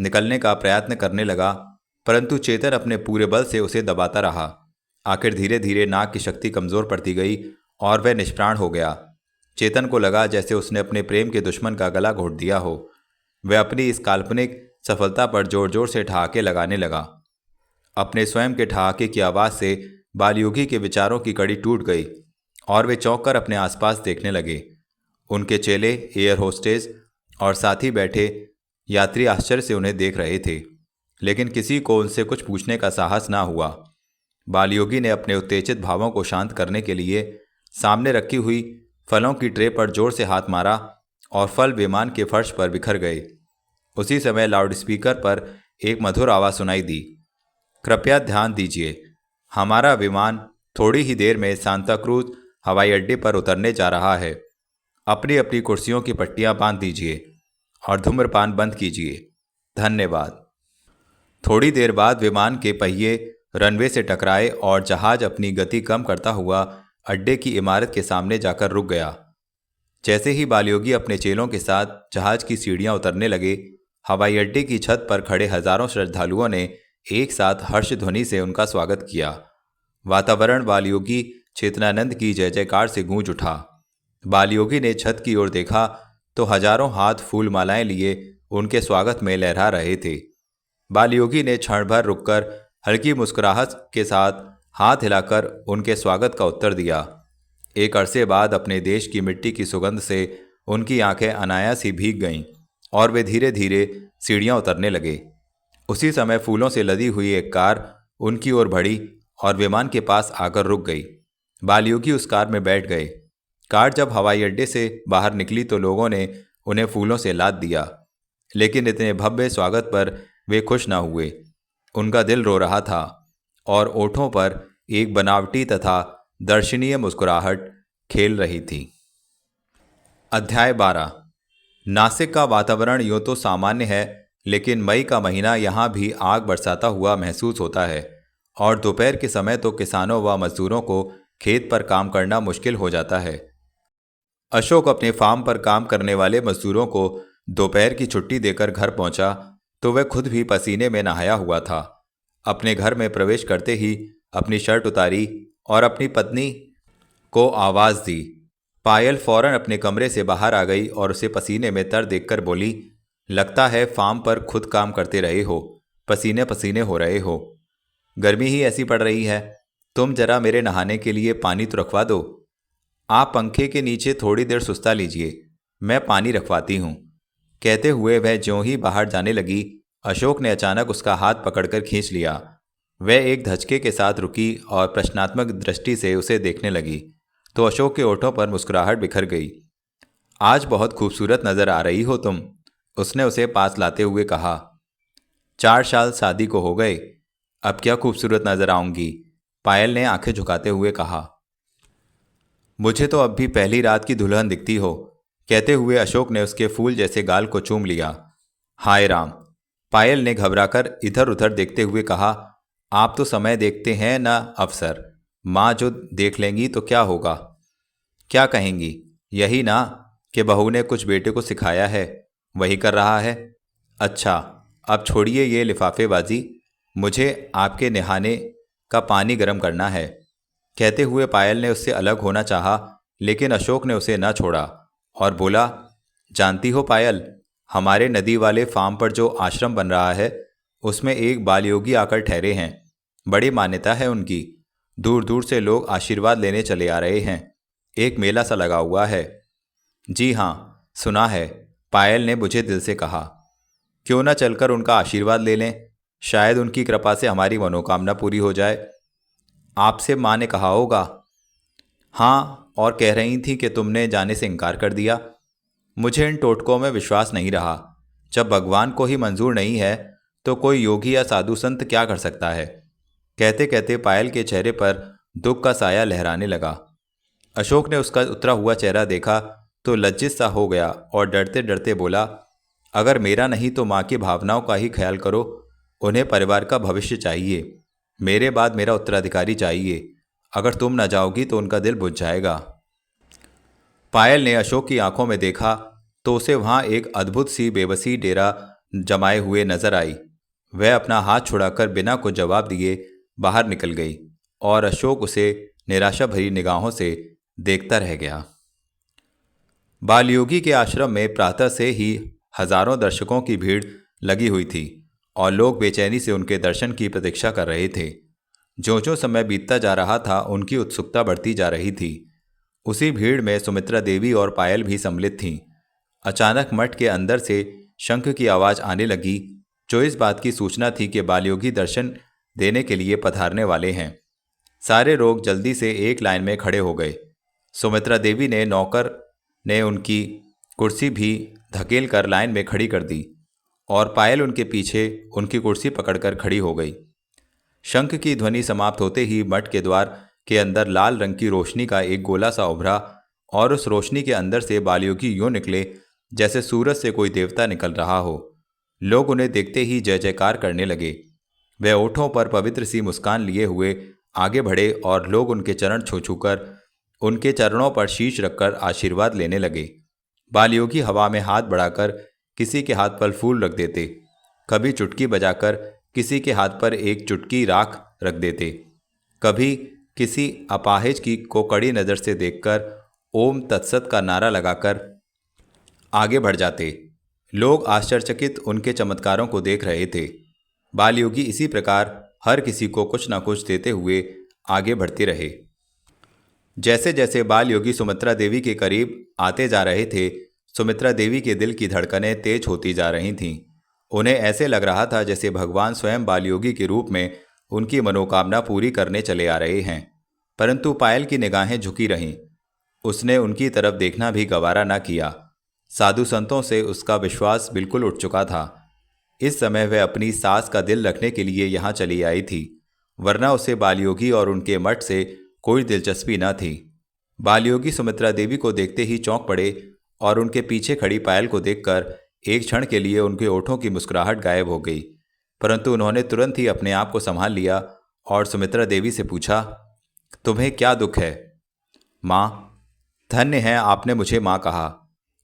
निकलने का प्रयत्न करने लगा, परंतु चेतन अपने पूरे बल से उसे दबाता रहा। आखिर धीरे धीरे नाग की शक्ति कमजोर पड़ती गई और वह निष्प्राण हो गया। चेतन को लगा जैसे उसने अपने प्रेम के दुश्मन का गला घोट दिया हो। वह अपनी इस काल्पनिक सफलता पर जोर जोर से ठहाके लगाने लगा। अपने स्वयं के ठहाके की आवाज़ से बालयोगी के विचारों की कड़ी टूट गई और वे चौंक कर अपने आसपास देखने लगे। उनके चेले, एयर होस्टेस और साथी बैठे यात्री आश्चर्य से उन्हें देख रहे थे, लेकिन किसी को उनसे कुछ पूछने का साहस ना हुआ। बालयोगी ने अपने उत्तेजित भावों को शांत करने के लिए सामने रखी हुई फलों की ट्रे पर जोर से हाथ मारा और फल विमान के फर्श पर बिखर गए। उसी समय लाउडस्पीकर पर एक मधुर आवाज़ सुनाई दी, कृपया ध्यान दीजिए, हमारा विमान थोड़ी ही देर में सांता क्रूज हवाई अड्डे पर उतरने जा रहा है। अपनी अपनी कुर्सियों की पट्टियां बांध दीजिए और धूम्रपान बंद कीजिए। धन्यवाद। थोड़ी देर बाद विमान के पहिए रनवे से टकराए और जहाज अपनी गति कम करता हुआ अड्डे की इमारत के सामने जाकर रुक गया। जैसे ही बालयोगी अपने चेलों के साथ जहाज की सीढ़ियां उतरने लगे, हवाई अड्डे की छत पर खड़े हजारों श्रद्धालुओं ने एक साथ हर्ष ध्वनि से उनका स्वागत किया। वातावरण बालयोगी चेतनानंद की जय जयकार से गूंज उठा। बालयोगी ने छत की ओर देखा तो हजारों हाथ फूल मालाएं लिए उनके स्वागत में लहरा रहे थे। बालयोगी ने क्षण भर रुककर हल्की मुस्कुराहट के साथ हाथ हिलाकर उनके स्वागत का उत्तर दिया। एक अरसे बाद अपने देश की मिट्टी की सुगंध से उनकी आंखें अनायास ही भीग गईं और वे धीरे धीरे सीढ़ियां उतरने लगे। उसी समय फूलों से लदी हुई एक कार उनकी ओर बढ़ी और विमान के पास आकर रुक गई। बालयोगी उस कार में बैठ गए। कार जब हवाई अड्डे से बाहर निकली तो लोगों ने उन्हें फूलों से लाद दिया, लेकिन इतने भव्य स्वागत पर वे खुश न हुए। उनका दिल रो रहा था और ओठों पर एक बनावटी तथा दर्शनीय मुस्कुराहट खेल रही थी। अध्याय 12। नासिक का वातावरण यूँ तो सामान्य है, लेकिन मई का महीना यहाँ भी आग बरसाता हुआ महसूस होता है और दोपहर के समय तो किसानों व मजदूरों को खेत पर काम करना मुश्किल हो जाता है। अशोक अपने फार्म पर काम करने वाले मजदूरों को दोपहर की छुट्टी देकर घर पहुंचा तो वह खुद भी पसीने में नहाया हुआ था। अपने घर में प्रवेश करते ही अपनी शर्ट उतारी और अपनी पत्नी को आवाज़ दी। पायल फौरन अपने कमरे से बाहर आ गई और उसे पसीने में तर देखकर बोली, लगता है फार्म पर खुद काम करते रहे हो, पसीने पसीने हो रहे हो। गर्मी ही ऐसी पड़ रही है, तुम जरा मेरे नहाने के लिए पानी तो रखवा दो। आप पंखे के नीचे थोड़ी देर सुस्ता लीजिए, मैं पानी रखवाती हूँ। कहते हुए वह ज्यों ही बाहर जाने लगी, अशोक ने अचानक उसका हाथ पकड़कर खींच लिया। वह एक धचके के साथ रुकी और प्रश्नात्मक दृष्टि से उसे देखने लगी तो अशोक के ओठों पर मुस्कुराहट बिखर गई। आज बहुत खूबसूरत नजर आ रही हो तुम, उसने उसे पास लाते हुए कहा। 4 साल शादी को हो गए, अब क्या खूबसूरत नजर आऊंगी, पायल ने आंखें झुकाते हुए कहा। मुझे तो अब भी पहली रात की दुल्हन दिखती हो, कहते हुए अशोक ने उसके फूल जैसे गाल को चूम लिया। हाय राम, पायल ने घबराकर इधर उधर देखते हुए कहा। आप तो समय देखते हैं ना अफसर, माँ जो देख लेंगी तो क्या होगा। क्या कहेंगी, यही ना कि बहू ने कुछ बेटे को सिखाया है, वही कर रहा है। अच्छा, अब छोड़िए ये लिफाफेबाजी, मुझे आपके नहाने का पानी गर्म करना है। कहते हुए पायल ने उससे अलग होना चाहा, लेकिन अशोक ने उसे न छोड़ा और बोला, जानती हो पायल, हमारे नदी वाले फार्म पर जो आश्रम बन रहा है उसमें एक बालयोगी आकर ठहरे हैं। बड़ी मान्यता है उनकी, दूर दूर से लोग आशीर्वाद लेने चले आ रहे हैं। एक मेला सा लगा हुआ है। जी हाँ, सुना है, पायल ने मुझे दिल से कहा। क्यों न चलकर उनका आशीर्वाद ले लें, शायद उनकी कृपा से हमारी मनोकामना पूरी हो जाए। आपसे माँ ने कहा होगा। हाँ, और कह रही थी कि तुमने जाने से इनकार कर दिया। मुझे इन टोटकों में विश्वास नहीं रहा। जब भगवान को ही मंजूर नहीं है तो कोई योगी या साधु संत क्या कर सकता है। कहते कहते पायल के चेहरे पर दुख का साया लहराने लगा। अशोक ने उसका उतरा हुआ चेहरा देखा तो लज्जित सा हो गया और डरते डरते बोला, अगर मेरा नहीं तो माँ की भावनाओं का ही ख्याल करो। उन्हें परिवार का भविष्य चाहिए। मेरे बाद मेरा उत्तराधिकारी चाहिए। अगर तुम न जाओगी तो उनका दिल बुझ जाएगा। पायल ने अशोक की आंखों में देखा तो उसे वहां एक अद्भुत सी बेबसी डेरा जमाए हुए नजर आई। वह अपना हाथ छुड़ाकर बिना कुछ जवाब दिए बाहर निकल गई और अशोक उसे निराशा भरी निगाहों से देखता रह गया। बालयोगी के आश्रम में प्रातः से ही हजारों दर्शकों की भीड़ लगी हुई थी और लोग बेचैनी से उनके दर्शन की प्रतीक्षा कर रहे थे। जो समय बीतता जा रहा था उनकी उत्सुकता बढ़ती जा रही थी। उसी भीड़ में सुमित्रा देवी और पायल भी सम्मिलित थीं। अचानक मठ के अंदर से शंख की आवाज आने लगी, जो इस बात की सूचना थी कि बालयोगी दर्शन देने के लिए पधारने वाले हैं। सारे लोग जल्दी से एक लाइन में खड़े हो गए। सुमित्रा देवी ने नौकर ने उनकी कुर्सी भी धकेल कर लाइन में खड़ी कर दी और पायल उनके पीछे उनकी कुर्सी पकड़कर खड़ी हो गई। शंख की ध्वनि समाप्त होते ही मठ के द्वार के अंदर लाल रंग की रोशनी का एक गोला सा उभरा और उस रोशनी के अंदर से बालयोगी यूं निकले जैसे सूरज से कोई देवता निकल रहा हो। लोग उन्हें देखते ही जय जयकार करने लगे। वे ओठों पर पवित्र सी मुस्कान लिए हुए आगे बढ़े और लोग उनके चरण छू छूकर उनके चरणों पर शीश रखकर आशीर्वाद लेने लगे। बालयोगी हवा में हाथ बढ़ाकर किसी के हाथ पर फूल रख देते, कभी चुटकी बजाकर किसी के हाथ पर एक चुटकी राख रख देते, कभी किसी अपाहिज की को कड़ी नज़र से देखकर ओम तत्सत का नारा लगाकर आगे बढ़ जाते। लोग आश्चर्यचकित उनके चमत्कारों को देख रहे थे। बालयोगी इसी प्रकार हर किसी को कुछ न कुछ देते हुए आगे बढ़ते रहे। जैसे जैसे बालयोगी सुमित्रा देवी के करीब आते जा रहे थे, सुमित्रा देवी के दिल की धड़कनें तेज होती जा रही थीं। उन्हें ऐसे लग रहा था जैसे भगवान स्वयं बालयोगी के रूप में उनकी मनोकामना पूरी करने चले आ रहे हैं। परंतु पायल की निगाहें झुकी रहीं। उसने उनकी तरफ देखना भी गवारा न किया। साधु संतों से उसका विश्वास बिल्कुल उठ चुका था। इस समय वह अपनी सास का दिल रखने के लिए यहाँ चली आई थी, वरना उसे बालयोगी और उनके मठ से कोई दिलचस्पी न थी। बालयोगी सुमित्रा देवी को देखते ही चौंक पड़े और उनके पीछे खड़ी पायल को देखकर एक क्षण के लिए उनके ओठों की मुस्कुराहट गायब हो गई। परंतु उन्होंने तुरंत ही अपने आप को संभाल लिया और सुमित्रा देवी से पूछा, तुम्हें क्या दुख है? माँ, धन्य है आपने मुझे माँ कहा।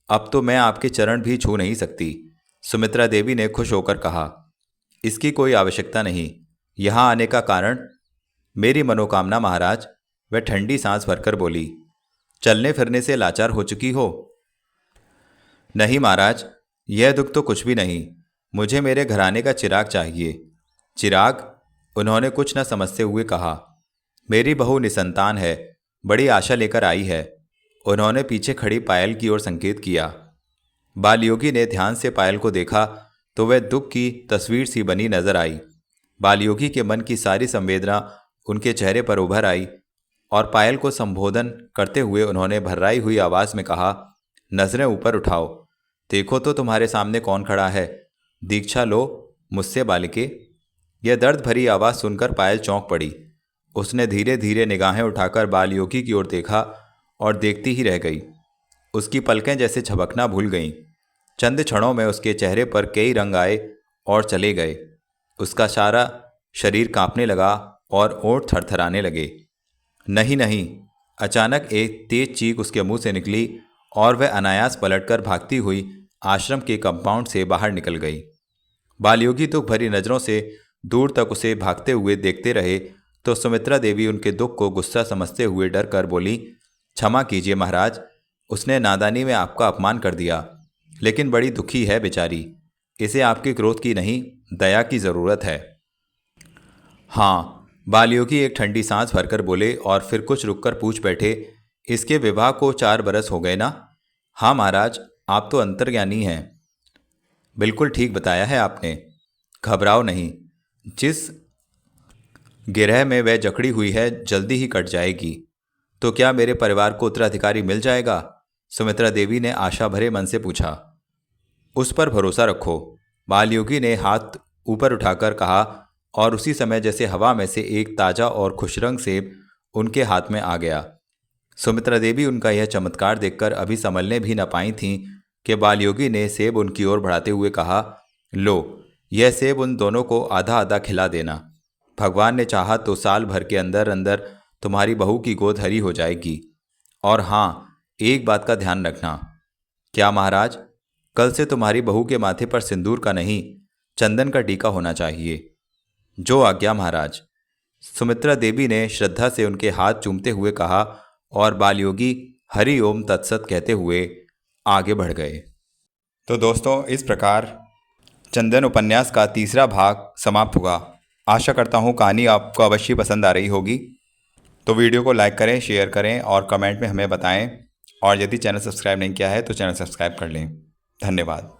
अब तो मैं आपके चरण भी छू नहीं सकती, सुमित्रा देवी ने खुश होकर कहा। इसकी कोई आवश्यकता नहीं। यहाँ आने का कारण मेरी मनोकामना महाराज, वह ठंडी सांस भरकर बोली। चलने फिरने से लाचार हो चुकी हो? नहीं महाराज, यह दुख तो कुछ भी नहीं। मुझे मेरे घराने का चिराग चाहिए। चिराग? उन्होंने कुछ न समझते हुए कहा। मेरी बहू निसंतान है, बड़ी आशा लेकर आई है। उन्होंने पीछे खड़ी पायल की ओर संकेत किया। बालयोगी ने ध्यान से पायल को देखा तो वह दुख की तस्वीर सी बनी नजर आई। बालयोगी के मन की सारी संवेदना उनके चेहरे पर उभर आई और पायल को संबोधन करते हुए उन्होंने भर्राई हुई आवाज में कहा, नजरें ऊपर उठाओ, देखो तो तुम्हारे सामने कौन खड़ा है। दीक्षा लो मुझसे बालिके। यह दर्द भरी आवाज सुनकर पायल चौंक पड़ी। उसने धीरे धीरे निगाहें उठाकर बालयोगी की ओर देखा और देखती ही रह गई। उसकी पलकें जैसे झपकना भूल गईं। चंद क्षणों में उसके चेहरे पर कई रंग आए और चले गए। उसका सारा शरीर कांपने लगा और ओंठ थरथराने लगे। नहीं नहीं, अचानक एक तेज चीख उसके मुंह से निकली और वह अनायास पलटकर भागती हुई आश्रम के कंपाउंड से बाहर निकल गई। बालयोगी दुख भरी नजरों से दूर तक उसे भागते हुए देखते रहे तो सुमित्रा देवी उनके दुख को गुस्सा समझते हुए डर कर बोली, क्षमा कीजिए महाराज, उसने नादानी में आपका अपमान कर दिया, लेकिन बड़ी दुखी है बेचारी। इसे आपके क्रोध की नहीं, दया की ज़रूरत है। हाँ, बालयोगी एक ठंडी सांस भरकर बोले और फिर कुछ रुककर पूछ बैठे, इसके विवाह को 4 बरस हो गए ना? हाँ महाराज, आप तो अंतर्ज्ञानी हैं। बिल्कुल ठीक बताया है आपने। घबराओ नहीं, जिस गिरह में वह जकड़ी हुई है जल्दी ही कट जाएगी। तो क्या मेरे परिवार को उत्तराधिकारी मिल जाएगा? सुमित्रा देवी ने आशा भरे मन से पूछा। उस पर भरोसा रखो, बालयोगी ने हाथ ऊपर उठाकर कहा और उसी समय जैसे हवा में से एक ताजा और खुशरंग सेब उनके हाथ में आ गया। सुमित्रा देवी उनका यह चमत्कार देखकर अभी संभलने भी न पाई थीं कि बालयोगी ने सेब उनकी ओर बढ़ाते हुए कहा, लो, यह सेब उन दोनों को आधा आधा खिला देना। भगवान ने चाहा तो साल भर के अंदर अंदर तुम्हारी बहू की गोद हरी हो जाएगी। और हाँ, एक बात का ध्यान रखना। क्या महाराज? कल से तुम्हारी बहू के माथे पर सिंदूर का नहीं, चंदन का टीका होना चाहिए। जो आज्ञा महाराज। सुमित्रा देवी ने श्रद्धा से उनके हाथ चूमते हुए कहा और बालयोगी हरि ओम तत्सत कहते हुए आगे बढ़ गए। तो दोस्तों, इस प्रकार चंदन उपन्यास का तीसरा भाग समाप्त हुआ। आशा करता हूँ कहानी आपको अवश्य पसंद आ रही होगी। तो वीडियो को लाइक करें, शेयर करें और कमेंट में हमें बताएं। और यदि चैनल सब्सक्राइब नहीं किया है तो चैनल सब्सक्राइब कर लें। धन्यवाद।